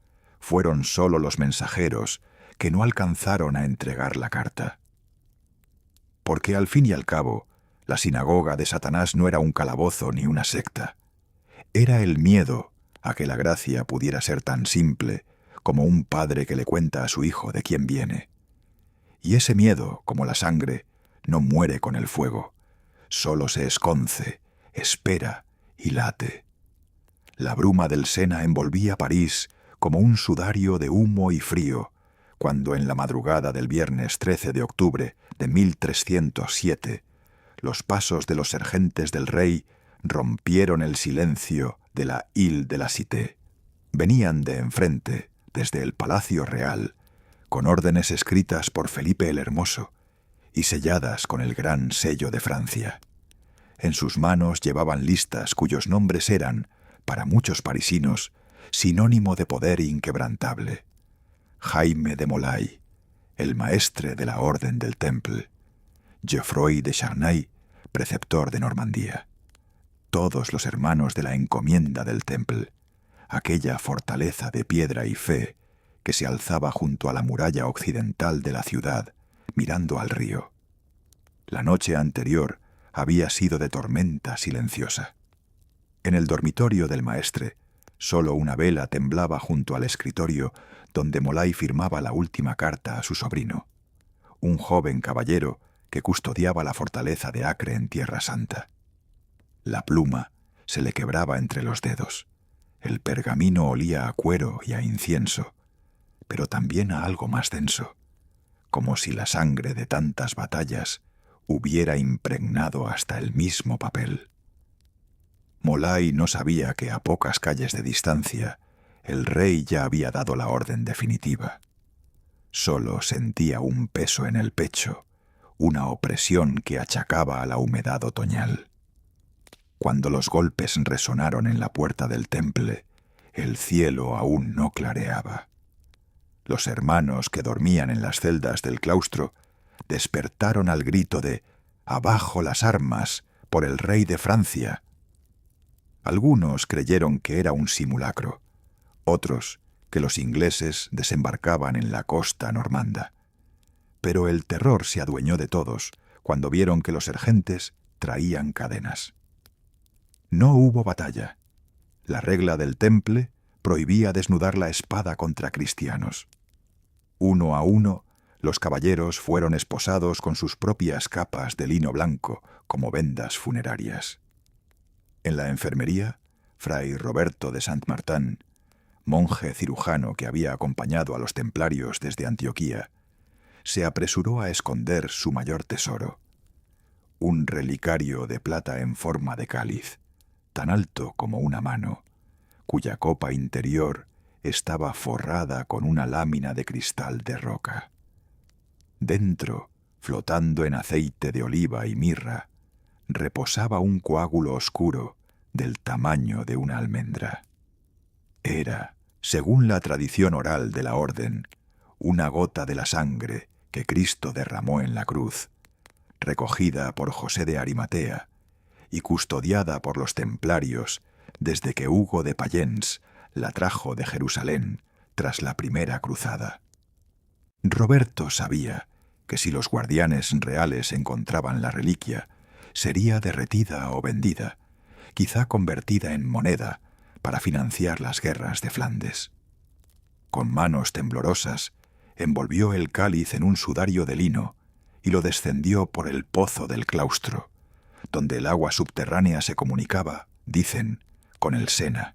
fueron solo los mensajeros que no alcanzaron a entregar la carta. Porque al fin y al cabo, la sinagoga de Satanás no era un calabozo ni una secta. Era el miedo a que la gracia pudiera ser tan simple como un padre que le cuenta a su hijo de quién viene. Y ese miedo, como la sangre, no muere con el fuego, solo se esconce, espera y late. La bruma del Sena envolvía París como un sudario de humo y frío, cuando en la madrugada del viernes 13 de octubre de 1307, los pasos de los sergentes del rey rompieron el silencio de la Ile de la Cité. Venían de enfrente, desde el Palacio Real, con órdenes escritas por Felipe el Hermoso y selladas con el gran sello de Francia. En sus manos llevaban listas cuyos nombres eran, para muchos parisinos, sinónimo de poder inquebrantable. Jaime de Molay, el maestre de la Orden del Temple; Geoffroy de Charnay, preceptor de Normandía; todos los hermanos de la encomienda del Temple, aquella fortaleza de piedra y fe que se alzaba junto a la muralla occidental de la ciudad, mirando al río. La noche anterior había sido de tormenta silenciosa. En el dormitorio del maestre, solo una vela temblaba junto al escritorio donde Molay firmaba la última carta a su sobrino, un joven caballero que custodiaba la fortaleza de Acre en Tierra Santa. La pluma se le quebraba entre los dedos. El pergamino olía a cuero y a incienso, pero también a algo más denso, como si la sangre de tantas batallas hubiera impregnado hasta el mismo papel. Molay no sabía que a pocas calles de distancia el rey ya había dado la orden definitiva. Solo sentía un peso en el pecho, una opresión que achacaba a la humedad otoñal. Cuando los golpes resonaron en la puerta del temple, el cielo aún no clareaba. Los hermanos que dormían en las celdas del claustro despertaron al grito de «¡Abajo las armas! ¡Por el rey de Francia!». Algunos creyeron que era un simulacro, otros que los ingleses desembarcaban en la costa normanda. Pero el terror se adueñó de todos cuando vieron que los sergentes traían cadenas. No hubo batalla. La regla del temple prohibía desnudar la espada contra cristianos. Uno a uno, los caballeros fueron esposados con sus propias capas de lino blanco como vendas funerarias. En la enfermería, fray Roberto de Saint-Martin, monje cirujano que había acompañado a los templarios desde Antioquía, se apresuró a esconder su mayor tesoro, un relicario de plata en forma de cáliz, tan alto como una mano, cuya copa interior estaba forrada con una lámina de cristal de roca. Dentro, flotando en aceite de oliva y mirra, reposaba un coágulo oscuro del tamaño de una almendra. Era, según la tradición oral de la orden, una gota de la sangre que Cristo derramó en la cruz, recogida por José de Arimatea y custodiada por los templarios desde que Hugo de Payens la trajo de Jerusalén tras la primera cruzada. Roberto sabía que si los guardianes reales encontraban la reliquia, sería derretida o vendida, quizá convertida en moneda para financiar las guerras de Flandes. Con manos temblorosas, envolvió el cáliz en un sudario de lino y lo descendió por el pozo del claustro, donde el agua subterránea se comunicaba, dicen, con el Sena.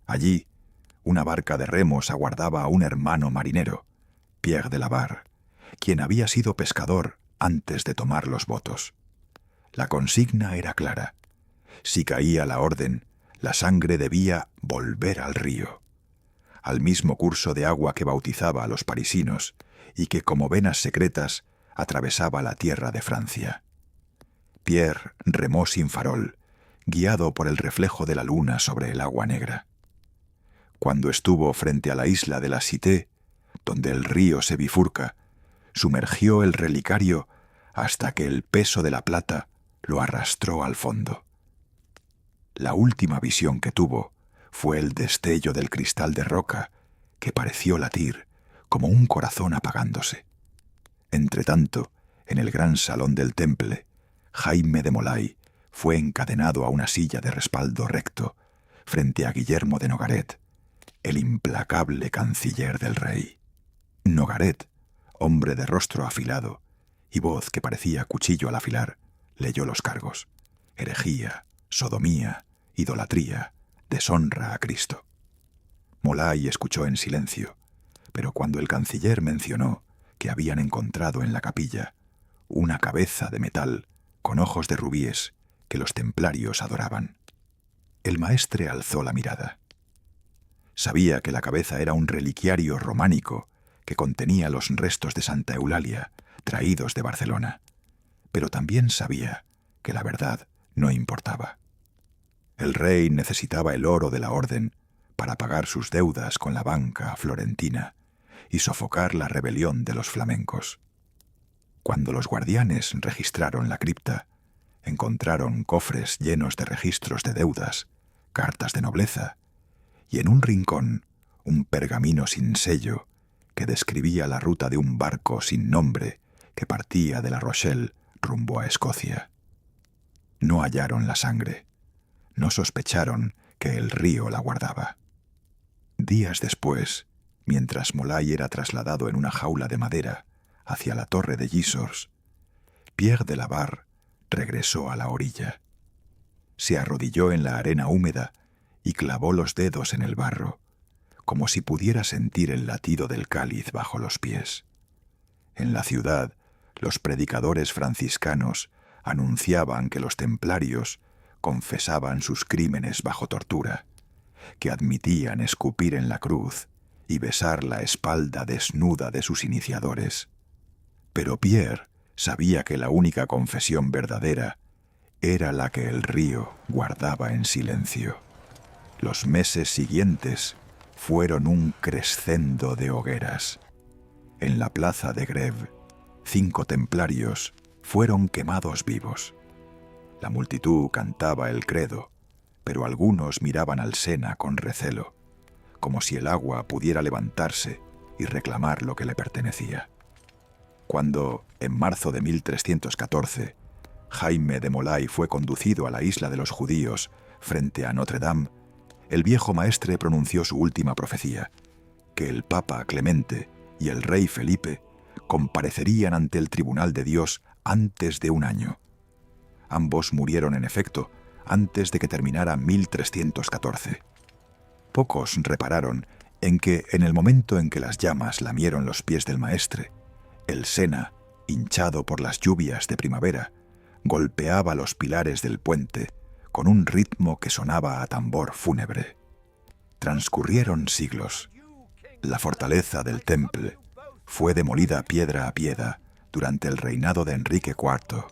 Allí, una barca de remos aguardaba a un hermano marinero, Pierre de la Barre, quien había sido pescador antes de tomar los votos. La consigna era clara. Si caía la orden, la sangre debía volver al río, al mismo curso de agua que bautizaba a los parisinos y que, como venas secretas, atravesaba la tierra de Francia. Pierre remó sin farol, guiado por el reflejo de la luna sobre el agua negra. Cuando estuvo frente a la isla de la Cité, donde el río se bifurca, sumergió el relicario hasta que el peso de la plata lo arrastró al fondo. La última visión que tuvo fue el destello del cristal de roca que pareció latir como un corazón apagándose. Entretanto, en el gran salón del temple, Jaime de Molay fue encadenado a una silla de respaldo recto frente a Guillermo de Nogaret, el implacable canciller del rey. Nogaret, hombre de rostro afilado y voz que parecía cuchillo al afilar, leyó los cargos: herejía, sodomía, idolatría, deshonra a Cristo. Molay escuchó en silencio, pero cuando el canciller mencionó que habían encontrado en la capilla una cabeza de metal con ojos de rubíes que los templarios adoraban, el maestre alzó la mirada. Sabía que la cabeza era un reliquiario románico que contenía los restos de Santa Eulalia, traídos de Barcelona, pero también sabía que la verdad no importaba. El rey necesitaba el oro de la orden para pagar sus deudas con la banca florentina y sofocar la rebelión de los flamencos. Cuando los guardianes registraron la cripta, encontraron cofres llenos de registros de deudas, cartas de nobleza, y en un rincón un pergamino sin sello que describía la ruta de un barco sin nombre que partía de La Rochelle rumbo a Escocia. No hallaron la sangre. No sospecharon que el río la guardaba. Días después, mientras Molay era trasladado en una jaula de madera hacia la torre de Gisors, Pierre de la Barre regresó a la orilla. Se arrodilló en la arena húmeda y clavó los dedos en el barro, como si pudiera sentir el latido del cáliz bajo los pies. En la ciudad, los predicadores franciscanos anunciaban que los templarios confesaban sus crímenes bajo tortura, que admitían escupir en la cruz y besar la espalda desnuda de sus iniciadores. Pero Pierre sabía que la única confesión verdadera era la que el río guardaba en silencio. Los meses siguientes fueron un crescendo de hogueras. En la plaza de Grève, 5 templarios fueron quemados vivos. La multitud cantaba el credo, pero algunos miraban al Sena con recelo, como si el agua pudiera levantarse y reclamar lo que le pertenecía. Cuando, en marzo de 1314, Jaime de Molay fue conducido a la isla de los judíos frente a Notre Dame, el viejo maestre pronunció su última profecía, que el Papa Clemente y el rey Felipe comparecerían ante el tribunal de Dios antes de un año. Ambos murieron, en efecto, antes de que terminara 1314. Pocos repararon en que, en el momento en que las llamas lamieron los pies del maestre, el Sena, hinchado por las lluvias de primavera, golpeaba los pilares del puente con un ritmo que sonaba a tambor fúnebre. Transcurrieron siglos. La fortaleza del Temple fue demolida piedra a piedra durante el reinado de Enrique IV.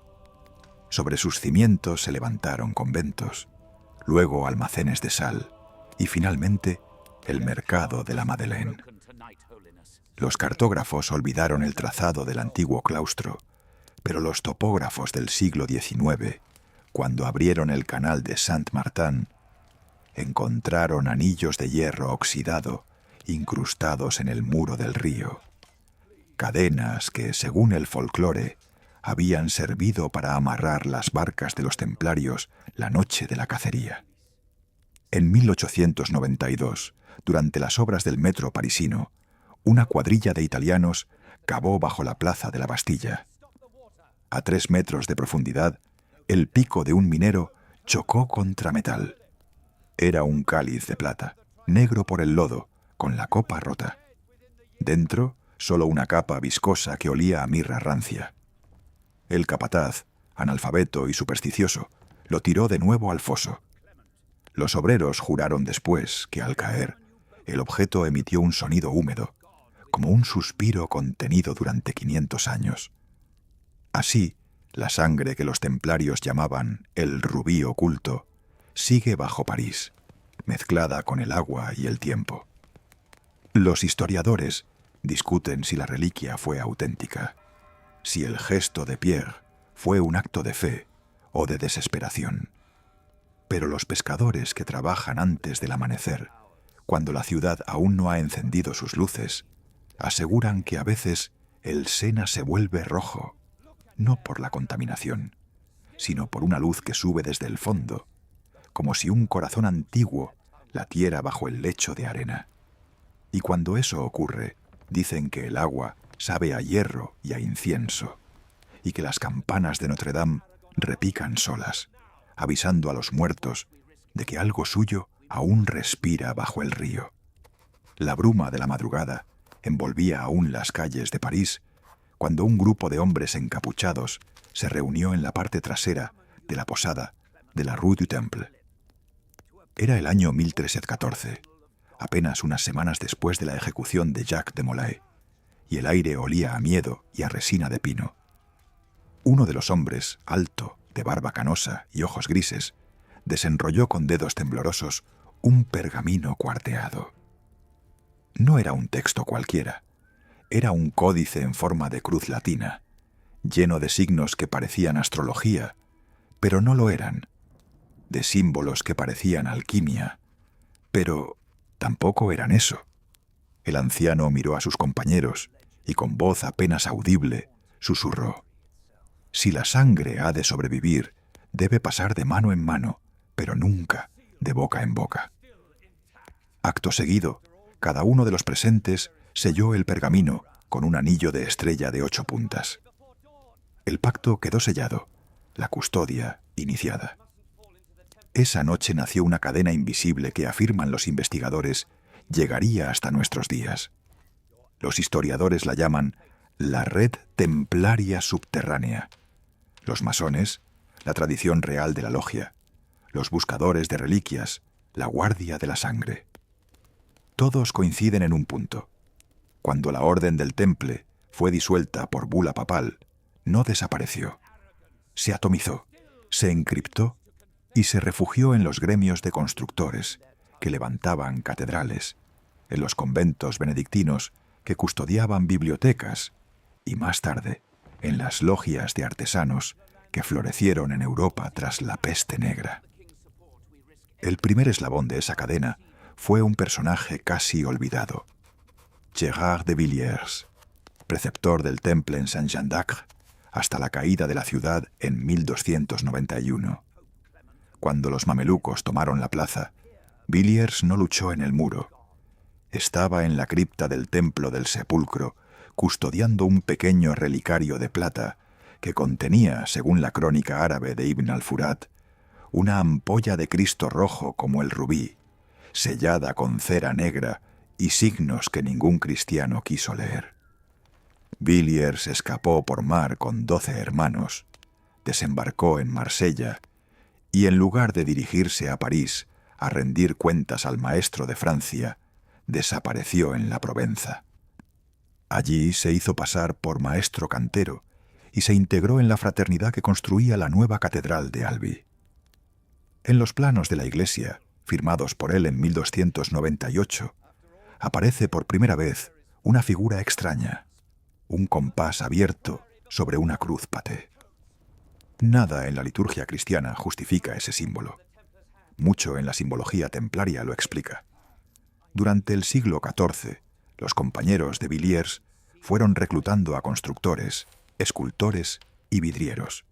Sobre sus cimientos se levantaron conventos, luego almacenes de sal y finalmente el mercado de la Madeleine. Los cartógrafos olvidaron el trazado del antiguo claustro, pero los topógrafos del siglo XIX, cuando abrieron el canal de Saint-Martin, encontraron anillos de hierro oxidado incrustados en el muro del río, cadenas que, según el folclore, habían servido para amarrar las barcas de los templarios la noche de la cacería. En 1892, durante las obras del metro parisino, una cuadrilla de italianos cavó bajo la plaza de la Bastilla. A 3 metros de profundidad, el pico de un minero chocó contra metal. Era un cáliz de plata, negro por el lodo, con la copa rota. Dentro, solo una capa viscosa que olía a mirra rancia. El capataz, analfabeto y supersticioso, lo tiró de nuevo al foso. Los obreros juraron después que, al caer, el objeto emitió un sonido húmedo, como un suspiro contenido durante 500 años. Así, la sangre que los templarios llamaban el rubí oculto sigue bajo París, mezclada con el agua y el tiempo. Los historiadores discuten si la reliquia fue auténtica, si el gesto de Pierre fue un acto de fe o de desesperación. Pero los pescadores que trabajan antes del amanecer, cuando la ciudad aún no ha encendido sus luces, aseguran que a veces el Sena se vuelve rojo, no por la contaminación, sino por una luz que sube desde el fondo, como si un corazón antiguo latiera bajo el lecho de arena. Y cuando eso ocurre, dicen que el agua sabe a hierro y a incienso, y que las campanas de Notre Dame repican solas, avisando a los muertos de que algo suyo aún respira bajo el río. La bruma de la madrugada envolvía aún las calles de París cuando un grupo de hombres encapuchados se reunió en la parte trasera de la posada de la Rue du Temple. Era el año 1314, apenas unas semanas después de la ejecución de Jacques de Molay, y el aire olía a miedo y a resina de pino. Uno de los hombres, alto, de barba canosa y ojos grises, desenrolló con dedos temblorosos un pergamino cuarteado. No era un texto cualquiera, era un códice en forma de cruz latina, lleno de signos que parecían astrología, pero no lo eran, de símbolos que parecían alquimia, pero tampoco eran eso. El anciano miró a sus compañeros y con voz apenas audible susurró: «Si la sangre ha de sobrevivir, debe pasar de mano en mano, pero nunca de boca en boca». Acto seguido, cada uno de los presentes selló el pergamino con un anillo de estrella de 8 puntas. El pacto quedó sellado, la custodia iniciada. Esa noche nació una cadena invisible que, afirman los investigadores, llegaría hasta nuestros días. Los historiadores la llaman la red templaria subterránea. Los masones, la tradición real de la logia. los buscadores de reliquias, la guardia de la sangre. Todos coinciden en un punto. Cuando la Orden del Temple fue disuelta por bula papal, no desapareció. Se atomizó, se encriptó y se refugió en los gremios de constructores que levantaban catedrales, en los conventos benedictinos que custodiaban bibliotecas y más tarde en las logias de artesanos que florecieron en Europa tras la peste negra. El primer eslabón de esa cadena fue un personaje casi olvidado, Gérard de Villiers, preceptor del Temple en Saint-Jean d'Acre hasta la caída de la ciudad en 1291. Cuando los mamelucos tomaron la plaza, Villiers no luchó en el muro. Estaba en la cripta del Templo del Sepulcro, custodiando un pequeño relicario de plata que contenía, según la crónica árabe de Ibn al-Furat, una ampolla de Cristo rojo como el rubí, sellada con cera negra y signos que ningún cristiano quiso leer. Villiers escapó por mar con 12 hermanos, desembarcó en Marsella y en lugar de dirigirse a París a rendir cuentas al maestro de Francia, desapareció en la Provenza. Allí se hizo pasar por maestro cantero y se integró en la fraternidad que construía la nueva catedral de Albi. En los planos de la iglesia, firmados por él en 1298, aparece por primera vez una figura extraña, un compás abierto sobre una cruz paté. Nada en la liturgia cristiana justifica ese símbolo. Mucho en la simbología templaria lo explica. Durante el siglo XIV, los compañeros de Villiers fueron reclutando a constructores, escultores y vidrieros.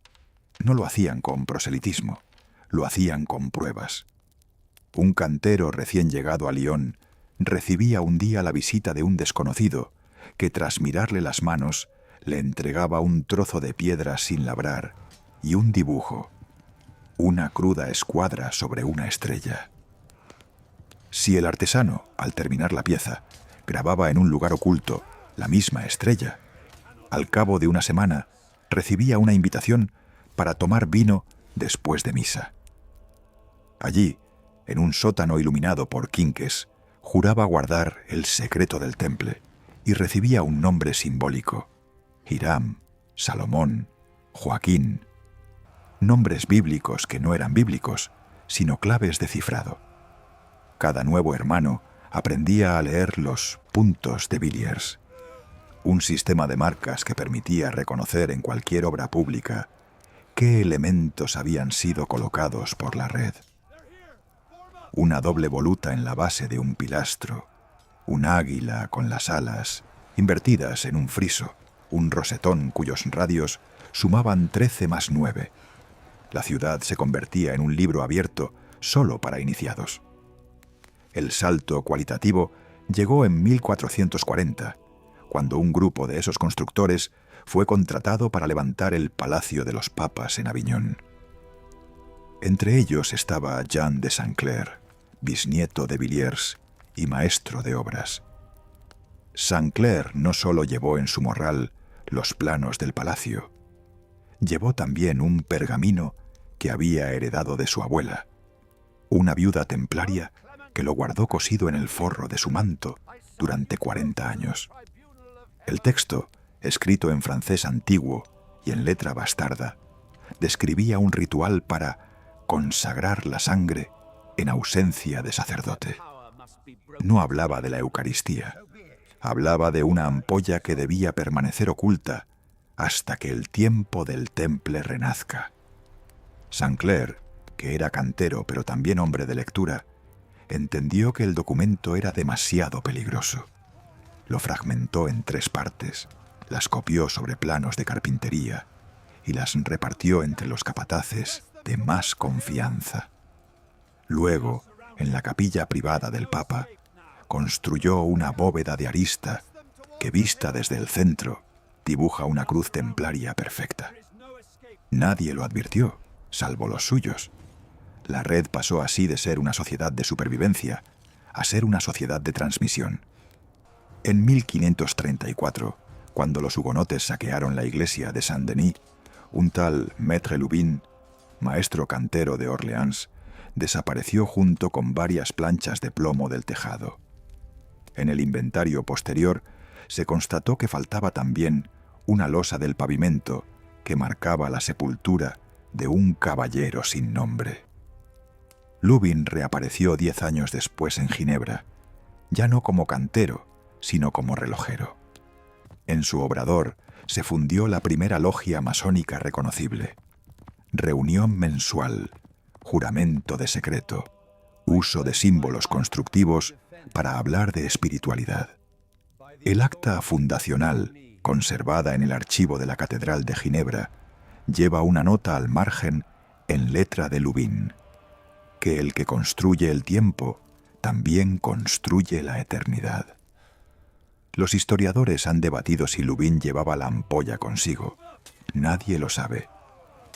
No lo hacían con proselitismo, lo hacían con pruebas. Un cantero recién llegado a Lyon recibía un día la visita de un desconocido que, tras mirarle las manos, le entregaba un trozo de piedra sin labrar y un dibujo, una cruda escuadra sobre una estrella. Si el artesano, al terminar la pieza, grababa en un lugar oculto la misma estrella, al cabo de una semana recibía una invitación para tomar vino después de misa. Allí, en un sótano iluminado por quinques, juraba guardar el secreto del temple y recibía un nombre simbólico: Hiram, Salomón, Joaquín. Nombres bíblicos que no eran bíblicos, sino claves de cifrado. Cada nuevo hermano aprendía a leer los puntos de Villiers, un sistema de marcas que permitía reconocer en cualquier obra pública qué elementos habían sido colocados por la red. Una doble voluta en la base de un pilastro, un águila con las alas invertidas en un friso, un rosetón cuyos radios sumaban 13 más 9. La ciudad se convertía en un libro abierto solo para iniciados. El salto cualitativo llegó en 1440, cuando un grupo de esos constructores fue contratado para levantar el Palacio de los Papas en Aviñón. Entre ellos estaba Jean de Saint-Clair, bisnieto de Villiers y maestro de obras. Saint-Clair no solo llevó en su morral los planos del palacio, llevó también un pergamino que había heredado de su abuela, una viuda templaria que lo guardó cosido en el forro de su manto durante 40 años. El texto, escrito en francés antiguo y en letra bastarda, describía un ritual para consagrar la sangre en ausencia de sacerdote. No hablaba de la Eucaristía, hablaba de una ampolla que debía permanecer oculta hasta que el tiempo del temple renazca. Saint-Clair, que era cantero pero también hombre de lectura, entendió que el documento era demasiado peligroso. Lo fragmentó en 3 partes, las copió sobre planos de carpintería y las repartió entre los capataces de más confianza. Luego, en la capilla privada del Papa, construyó una bóveda de arista que, vista desde el centro, dibuja una cruz templaria perfecta. Nadie lo advirtió, salvo los suyos. La red pasó así de ser una sociedad de supervivencia a ser una sociedad de transmisión. En 1534, cuando los hugonotes saquearon la iglesia de Saint-Denis, un tal Maître Lubin, maestro cantero de Orleans, desapareció junto con varias planchas de plomo del tejado. En el inventario posterior se constató que faltaba también una losa del pavimento que marcaba la sepultura de un caballero sin nombre. Lubin reapareció 10 años después en Ginebra, ya no como cantero, sino como relojero. En su obrador se fundió la primera logia masónica reconocible. Reunión mensual, juramento de secreto, uso de símbolos constructivos para hablar de espiritualidad. El acta fundacional, conservada en el archivo de la Catedral de Ginebra, lleva una nota al margen en letra de Lubin, que el que construye el tiempo también construye la eternidad. Los historiadores han debatido si Lubin llevaba la ampolla consigo. Nadie lo sabe,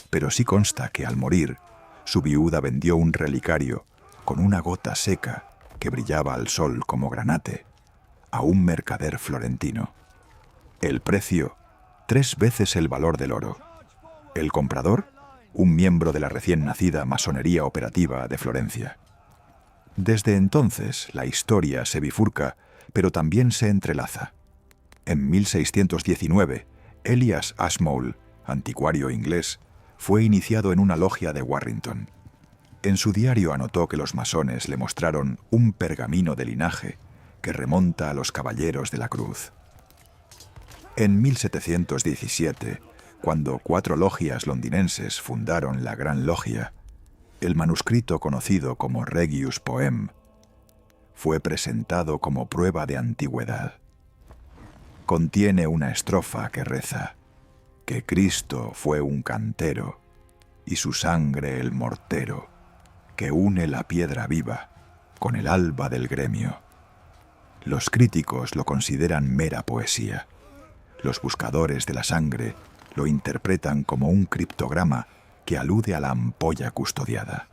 pero sí consta que al morir, su viuda vendió un relicario con una gota seca que brillaba al sol como granate a un mercader florentino. El precio, 3 veces el valor del oro. El comprador, un miembro de la recién nacida masonería operativa de Florencia. Desde entonces, la historia se bifurca, pero también se entrelaza. En 1619, Elias Ashmole, anticuario inglés, fue iniciado en una logia de Warrington. En su diario anotó que los masones le mostraron un pergamino de linaje que remonta a los Caballeros de la Cruz. En 1717, cuando 4 logias londinenses fundaron la Gran Logia, el manuscrito conocido como Regius Poem fue presentado como prueba de antigüedad. Contiene una estrofa que reza: que Cristo fue un cantero y su sangre el mortero, que une la piedra viva con el alba del gremio. Los críticos lo consideran mera poesía. Los buscadores de la sangre lo interpretan como un criptograma que alude a la ampolla custodiada.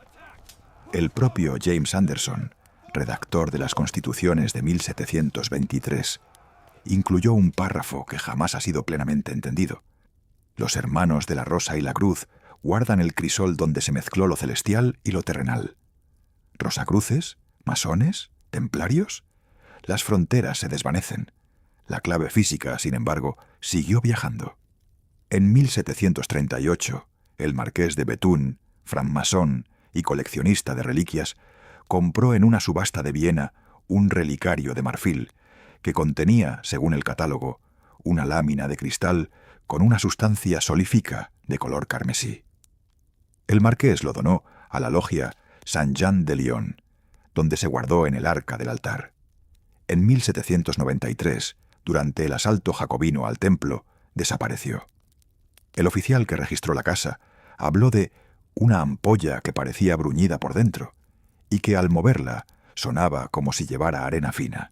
El propio James Anderson, redactor de las Constituciones de 1723, incluyó un párrafo que jamás ha sido plenamente entendido. Los hermanos de la Rosa y la Cruz guardan el crisol donde se mezcló lo celestial y lo terrenal. ¿Rosacruces? ¿Masones? ¿Templarios? Las fronteras se desvanecen. La clave física, sin embargo, siguió viajando. En 1738, el marqués de Bethune, francmasón y coleccionista de reliquias, compró en una subasta de Viena un relicario de marfil que contenía, según el catálogo, una lámina de cristal con una sustancia solífica de color carmesí. El marqués lo donó a la logia Saint-Jean de Lyon, donde se guardó en el arca del altar. En 1793, durante el asalto jacobino al templo, desapareció. El oficial que registró la casa habló de una ampolla que parecía bruñida por dentro y que al moverla sonaba como si llevara arena fina.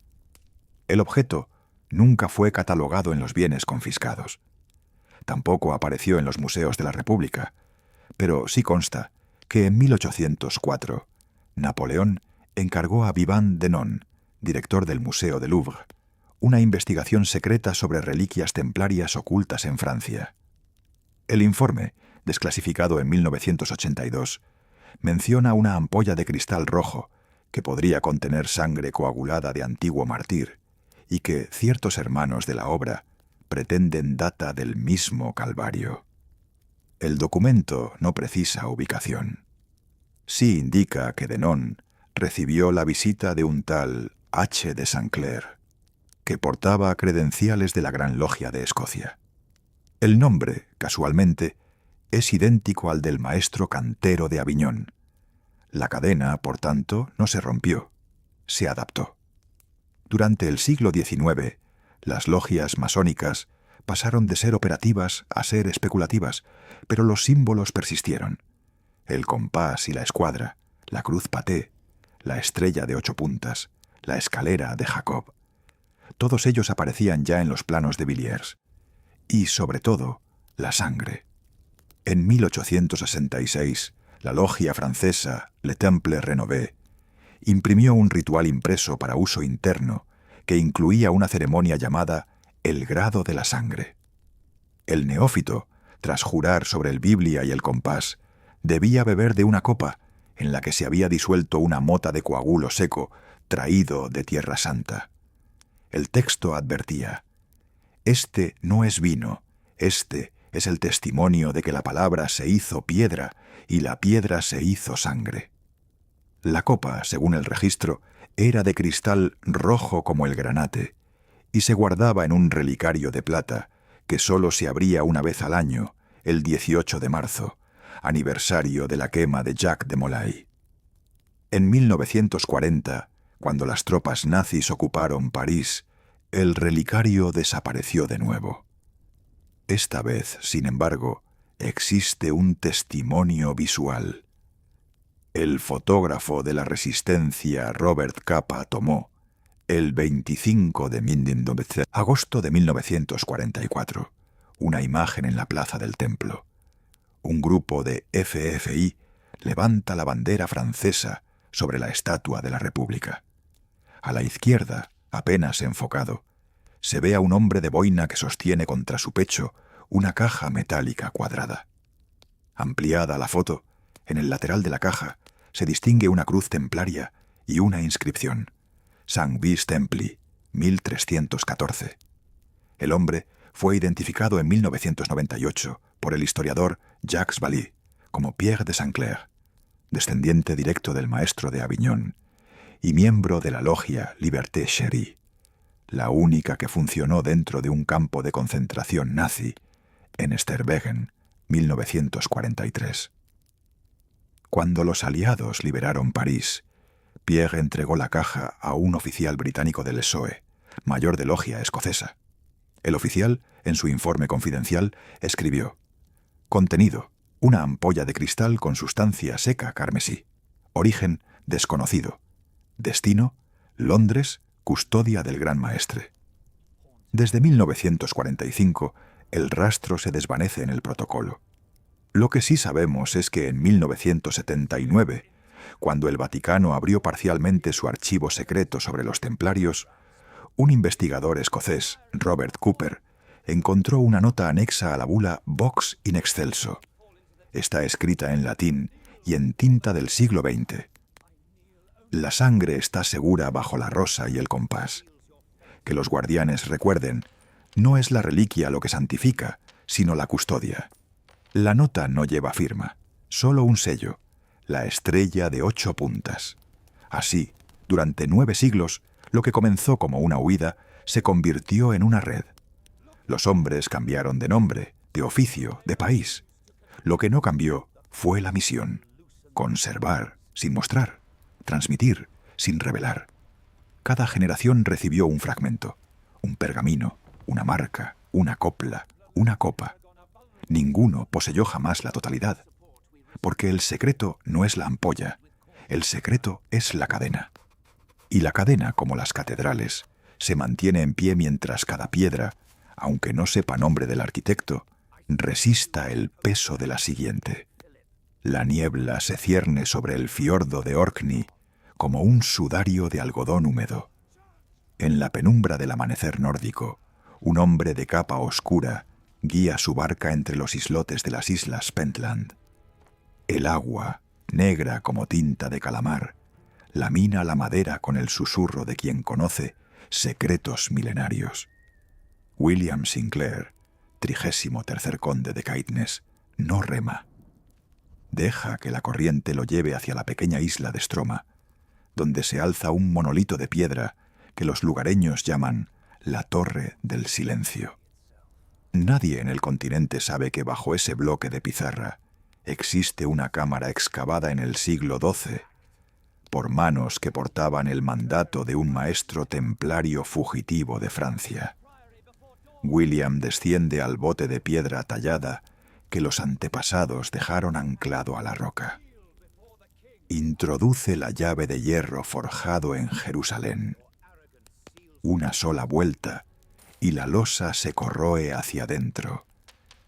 El objeto nunca fue catalogado en los bienes confiscados. Tampoco apareció en los museos de la República, pero sí consta que en 1804 Napoleón encargó a Vivant Denon, director del Museo del Louvre, una investigación secreta sobre reliquias templarias ocultas en Francia. El informe, desclasificado en 1982, menciona una ampolla de cristal rojo que podría contener sangre coagulada de antiguo mártir y que ciertos hermanos de la obra pretenden data del mismo Calvario. El documento no precisa ubicación. Sí indica que Denon recibió la visita de un tal H. de Saint-Clair, que portaba credenciales de la Gran Logia de Escocia. El nombre, casualmente, es idéntico al del maestro cantero de Aviñón. La cadena, por tanto, no se rompió, se adaptó. Durante el siglo XIX, las logias masónicas pasaron de ser operativas a ser especulativas, pero los símbolos persistieron. El compás y la escuadra, la cruz paté, la estrella de 8 puntas, la escalera de Jacob. Todos ellos aparecían ya en los planos de Villiers. Y, sobre todo, la sangre. En 1866, la logia francesa Le Temple Rénové imprimió un ritual impreso para uso interno que incluía una ceremonia llamada el grado de la sangre. El neófito, tras jurar sobre el Biblia y el compás, debía beber de una copa en la que se había disuelto una mota de coágulo seco traído de Tierra Santa. El texto advertía: «Este no es vino, este es el testimonio de que la palabra se hizo piedra y la piedra se hizo sangre». La copa, según el registro, era de cristal rojo como el granate y se guardaba en un relicario de plata que sólo se abría una vez al año, el 18 de marzo, aniversario de la quema de Jacques de Molay. En 1940, cuando las tropas nazis ocuparon París, el relicario desapareció de nuevo. Esta vez, sin embargo, existe un testimonio visual. El fotógrafo de la Resistencia Robert Capa tomó, el 25 de agosto de 1944, una imagen en la plaza del Templo. Un grupo de FFI levanta la bandera francesa sobre la Estatua de la República. A la izquierda, apenas enfocado, se ve a un hombre de boina que sostiene contra su pecho una caja metálica cuadrada. Ampliada la foto, en el lateral de la caja se distingue una cruz templaria y una inscripción: Saint Vis Templi, 1314. El hombre fue identificado en 1998 por el historiador Jacques Vallée como Pierre de Saint-Clair, descendiente directo del maestro de Aviñón y miembro de la logia Liberté Chérie, la única que funcionó dentro de un campo de concentración nazi en Sterwegen, 1943. Cuando los aliados liberaron París, Pierre entregó la caja a un oficial británico del SOE, mayor de logia escocesa. El oficial, en su informe confidencial, escribió: «Contenido: una ampolla de cristal con sustancia seca carmesí. Origen desconocido. Destino: Londres, custodia del Gran Maestre». Desde 1945, el rastro se desvanece en el protocolo. Lo que sí sabemos es que en 1979, cuando el Vaticano abrió parcialmente su archivo secreto sobre los templarios, un investigador escocés, Robert Cooper, encontró una nota anexa a la bula Vox in Excelso. Está escrita en latín y en tinta del siglo XX. La sangre está segura bajo la rosa y el compás. Que los guardianes recuerden, no es la reliquia lo que santifica, sino la custodia. La nota no lleva firma, solo un sello, la estrella de 8 puntas. Así, durante 9 siglos, lo que comenzó como una huida se convirtió en una red. Los hombres cambiaron de nombre, de oficio, de país. Lo que no cambió fue la misión: conservar sin mostrar, transmitir sin revelar. Cada generación recibió un fragmento, un pergamino, una marca, una copla, una copa. Ninguno poseyó jamás la totalidad, porque el secreto no es la ampolla, el secreto es la cadena. Y la cadena, como las catedrales, se mantiene en pie mientras cada piedra, aunque no sepa nombre del arquitecto, resista el peso de la siguiente. La niebla se cierne sobre el fiordo de Orkney como un sudario de algodón húmedo. En la penumbra del amanecer nórdico, un hombre de capa oscura guía su barca entre los islotes de las islas Pentland. El agua, negra como tinta de calamar, lamina la madera con el susurro de quien conoce secretos milenarios. William Sinclair, 33º conde de Caithness, no rema. Deja que la corriente lo lleve hacia la pequeña isla de Stroma, donde se alza un monolito de piedra que los lugareños llaman la Torre del Silencio. Nadie en el continente sabe que bajo ese bloque de pizarra existe una cámara excavada en el siglo XII por manos que portaban el mandato de un maestro templario fugitivo de Francia. William desciende al bote de piedra tallada que los antepasados dejaron anclado a la roca. Introduce la llave de hierro forjado en Jerusalén. Una sola vuelta y la losa se corroe hacia adentro,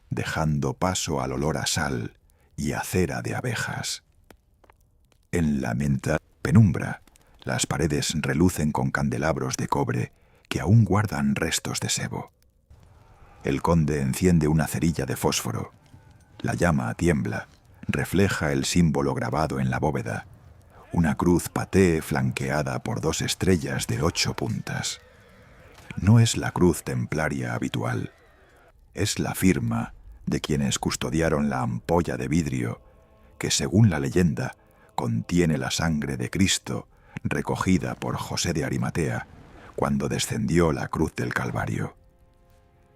dejando paso al olor a sal y a cera de abejas. En la penumbra, las paredes relucen con candelabros de cobre que aún guardan restos de sebo. El conde enciende una cerilla de fósforo. La llama tiembla, refleja el símbolo grabado en la bóveda, una cruz paté flanqueada por 2 estrellas de 8 puntas. No es la cruz templaria habitual, es la firma de quienes custodiaron la ampolla de vidrio que, según la leyenda, contiene la sangre de Cristo recogida por José de Arimatea cuando descendió la cruz del Calvario.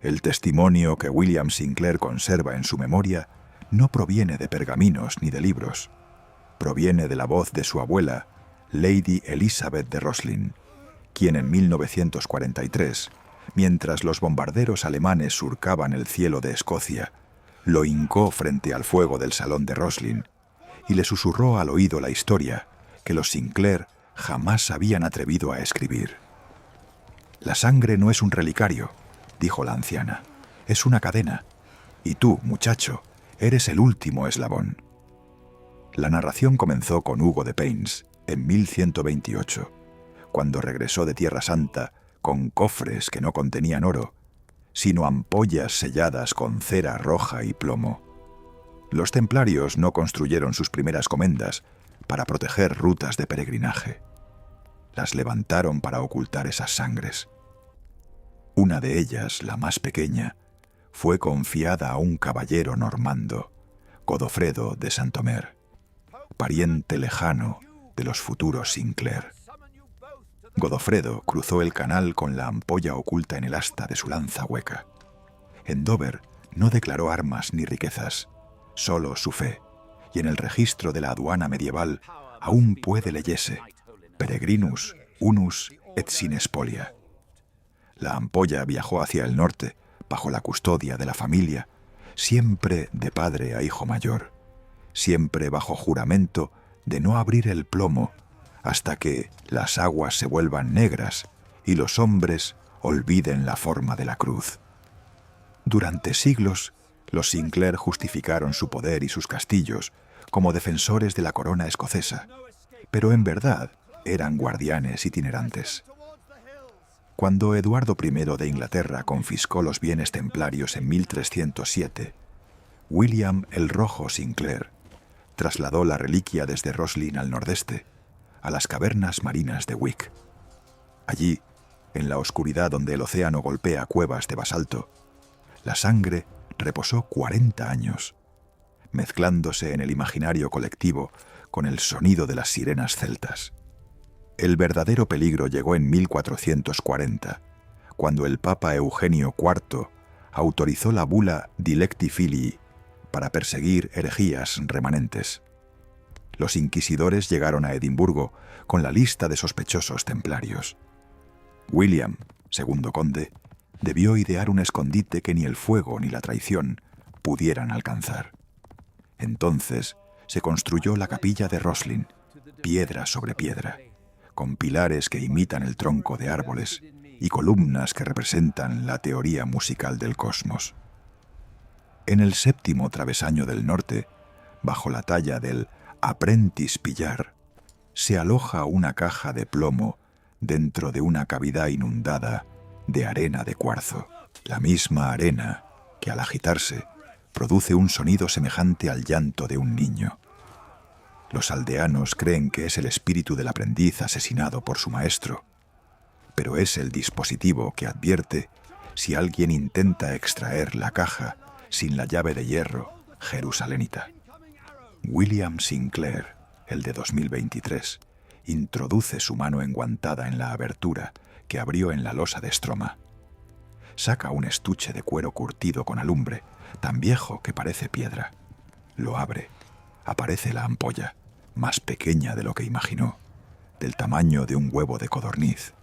El testimonio que William Sinclair conserva en su memoria no proviene de pergaminos ni de libros. Proviene de la voz de su abuela, Lady Elizabeth de Roslin, quien en 1943, mientras los bombarderos alemanes surcaban el cielo de Escocia, lo hincó frente al fuego del salón de Roslin y le susurró al oído la historia que los Sinclair jamás habían atrevido a escribir. «La sangre no es un relicario», dijo la anciana, «es una cadena, y tú, muchacho, eres el último eslabón». La narración comenzó con Hugo de Payns en 1128, cuando regresó de Tierra Santa con cofres que no contenían oro, sino ampollas selladas con cera roja y plomo. Los templarios no construyeron sus primeras comendas para proteger rutas de peregrinaje. Las levantaron para ocultar esas sangres. Una de ellas, la más pequeña, fue confiada a un caballero normando, Godofredo de Saint-Omer, pariente lejano de los futuros Sinclair. Godofredo cruzó el canal con la ampolla oculta en el asta de su lanza hueca. En Dover no declaró armas ni riquezas, solo su fe, y en el registro de la aduana medieval aún puede leyese Peregrinus unus et sine spolia. La ampolla viajó hacia el norte, bajo la custodia de la familia, siempre de padre a hijo mayor, siempre bajo juramento de no abrir el plomo hasta que las aguas se vuelvan negras y los hombres olviden la forma de la cruz. Durante siglos, los Sinclair justificaron su poder y sus castillos como defensores de la corona escocesa, pero en verdad eran guardianes itinerantes. Cuando Eduardo I de Inglaterra confiscó los bienes templarios en 1307, William el Rojo Sinclair trasladó la reliquia desde Roslin al nordeste, a las cavernas marinas de Wick. Allí, en la oscuridad donde el océano golpea cuevas de basalto, la sangre reposó 40 años, mezclándose en el imaginario colectivo con el sonido de las sirenas celtas. El verdadero peligro llegó en 1440, cuando el Papa Eugenio IV autorizó la bula Dilecti Filii para perseguir herejías remanentes. Los inquisidores llegaron a Edimburgo con la lista de sospechosos templarios. William, segundo conde, debió idear un escondite que ni el fuego ni la traición pudieran alcanzar. Entonces se construyó la capilla de Roslin, piedra sobre piedra, con pilares que imitan el tronco de árboles y columnas que representan la teoría musical del cosmos. En el 7º travesaño del norte, bajo la talla del Apprentice Pillar, se aloja una caja de plomo dentro de una cavidad inundada de arena de cuarzo, la misma arena que al agitarse produce un sonido semejante al llanto de un niño. Los aldeanos creen que es el espíritu del aprendiz asesinado por su maestro, pero es el dispositivo que advierte si alguien intenta extraer la caja sin la llave de hierro jerusalenita. William Sinclair, el de 2023, introduce su mano enguantada en la abertura que abrió en la losa de Stroma. Saca un estuche de cuero curtido con alumbre, tan viejo que parece piedra. Lo abre. Aparece la ampolla, más pequeña de lo que imaginó, del tamaño de un huevo de codorniz,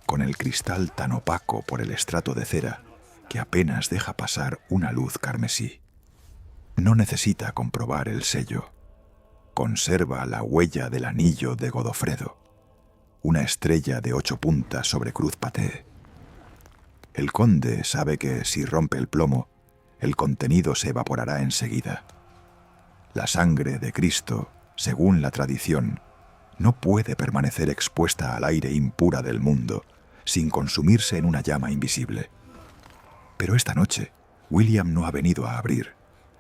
con el cristal tan opaco por el estrato de cera que apenas deja pasar una luz carmesí. No necesita comprobar el sello. Conserva la huella del anillo de Godofredo, una estrella de 8 puntas sobre cruz paté. El conde sabe que si rompe el plomo, el contenido se evaporará enseguida. La sangre de Cristo, según la tradición, no puede permanecer expuesta al aire impura del mundo sin consumirse en una llama invisible. Pero esta noche, William no ha venido a abrir,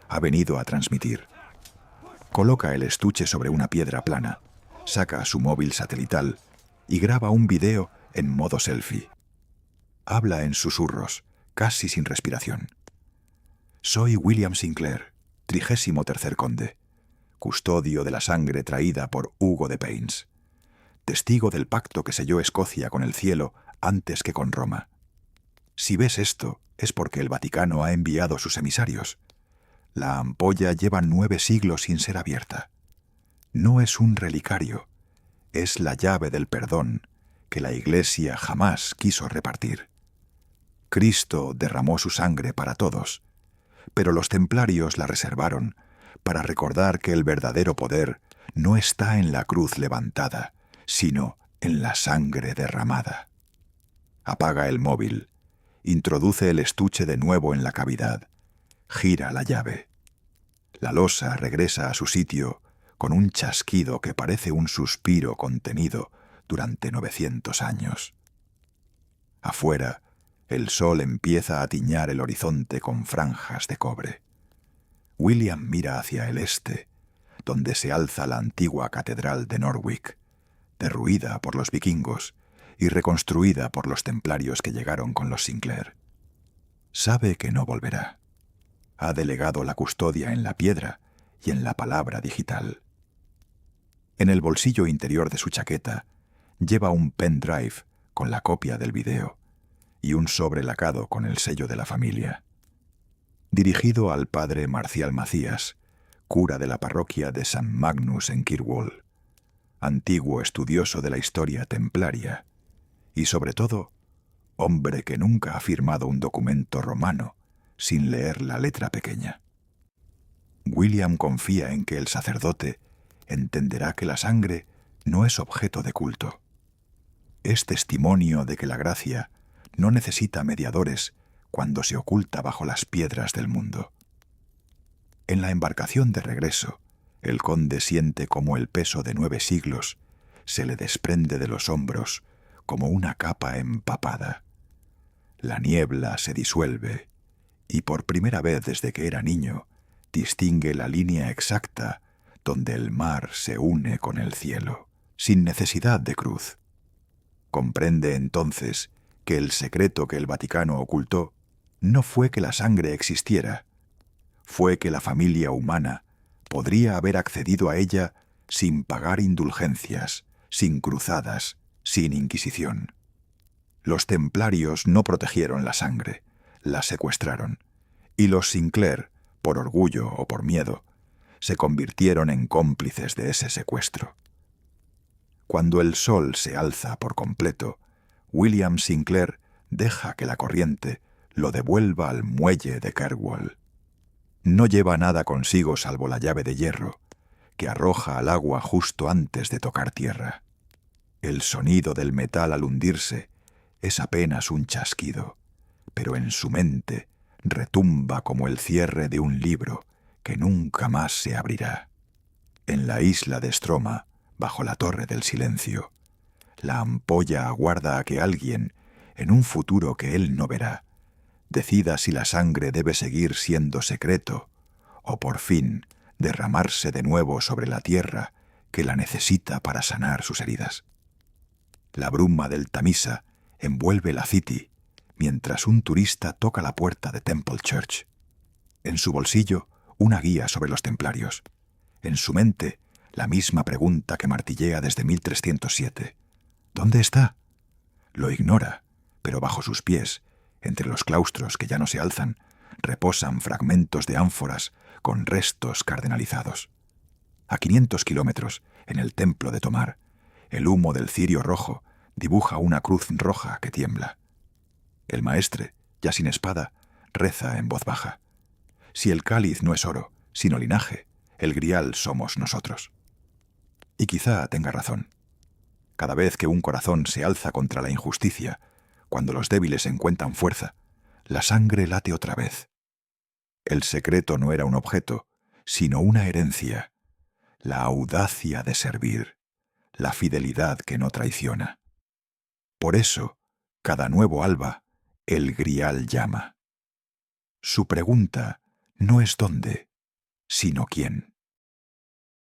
ha venido a transmitir. Coloca el estuche sobre una piedra plana, saca su móvil satelital y graba un video en modo selfie. Habla en susurros, casi sin respiración. Soy William Sinclair, 33º conde, custodio de la sangre traída por Hugo de Paynes, testigo del pacto que selló Escocia con el cielo antes que con Roma. Si ves esto, es porque el Vaticano ha enviado sus emisarios. La ampolla lleva 9 siglos sin ser abierta. No es un relicario, es la llave del perdón que la Iglesia jamás quiso repartir. Cristo derramó su sangre para todos, pero los templarios la reservaron para recordar que el verdadero poder no está en la cruz levantada, sino en la sangre derramada. Apaga el móvil, introduce el estuche de nuevo en la cavidad, gira la llave. La losa regresa a su sitio con un chasquido que parece un suspiro contenido durante 900 años. Afuera, el sol empieza a tiñar el horizonte con franjas de cobre. William mira hacia el este, donde se alza la antigua catedral de Norwich, derruida por los vikingos y reconstruida por los templarios que llegaron con los Sinclair. Sabe que no volverá. Ha delegado la custodia en la piedra y en la palabra digital. En el bolsillo interior de su chaqueta lleva un pendrive con la copia del video y un sobre lacado con el sello de la familia. Dirigido al padre Marcial Macías, cura de la parroquia de San Magnus en Kirkwall, antiguo estudioso de la historia templaria y, sobre todo, hombre que nunca ha firmado un documento romano sin leer la letra pequeña. William confía en que el sacerdote entenderá que la sangre no es objeto de culto. Es testimonio de que la gracia no necesita mediadores cuando se oculta bajo las piedras del mundo. En la embarcación de regreso, el conde siente como el peso de 9 siglos se le desprende de los hombros como una capa empapada. La niebla se disuelve y por primera vez desde que era niño distingue la línea exacta donde el mar se une con el cielo, sin necesidad de cruz. Comprende entonces que el secreto que el Vaticano ocultó no fue que la sangre existiera, fue que la familia humana podría haber accedido a ella sin pagar indulgencias, sin cruzadas, sin inquisición. Los templarios no protegieron la sangre, la secuestraron, y los Sinclair, por orgullo o por miedo, se convirtieron en cómplices de ese secuestro. Cuando el sol se alza por completo, William Sinclair deja que la corriente lo devuelva al muelle de Kirkwall. No lleva nada consigo salvo la llave de hierro, que arroja al agua justo antes de tocar tierra. El sonido del metal al hundirse es apenas un chasquido, pero en su mente retumba como el cierre de un libro que nunca más se abrirá. En la isla de Stroma, bajo la Torre del Silencio, la ampolla aguarda a que alguien, en un futuro que él no verá, decida si la sangre debe seguir siendo secreto o por fin derramarse de nuevo sobre la tierra que la necesita para sanar sus heridas. La bruma del Tamisa envuelve la City mientras un turista toca la puerta de Temple Church. En su bolsillo, una guía sobre los templarios. En su mente, la misma pregunta que martillea desde 1307. ¿Dónde está? Lo ignora, pero bajo sus pies, entre los claustros que ya no se alzan, reposan fragmentos de ánforas con restos cardenalizados. A 500 kilómetros, en el templo de Tomar, el humo del cirio rojo dibuja una cruz roja que tiembla. El maestre, ya sin espada, reza en voz baja. Si el cáliz no es oro, sino linaje, el grial somos nosotros. Y quizá tenga razón. Cada vez que un corazón se alza contra la injusticia, cuando los débiles encuentran fuerza, la sangre late otra vez. El secreto no era un objeto, sino una herencia, la audacia de servir, la fidelidad que no traiciona. Por eso, cada nuevo alba, el grial llama. Su pregunta no es dónde, sino quién.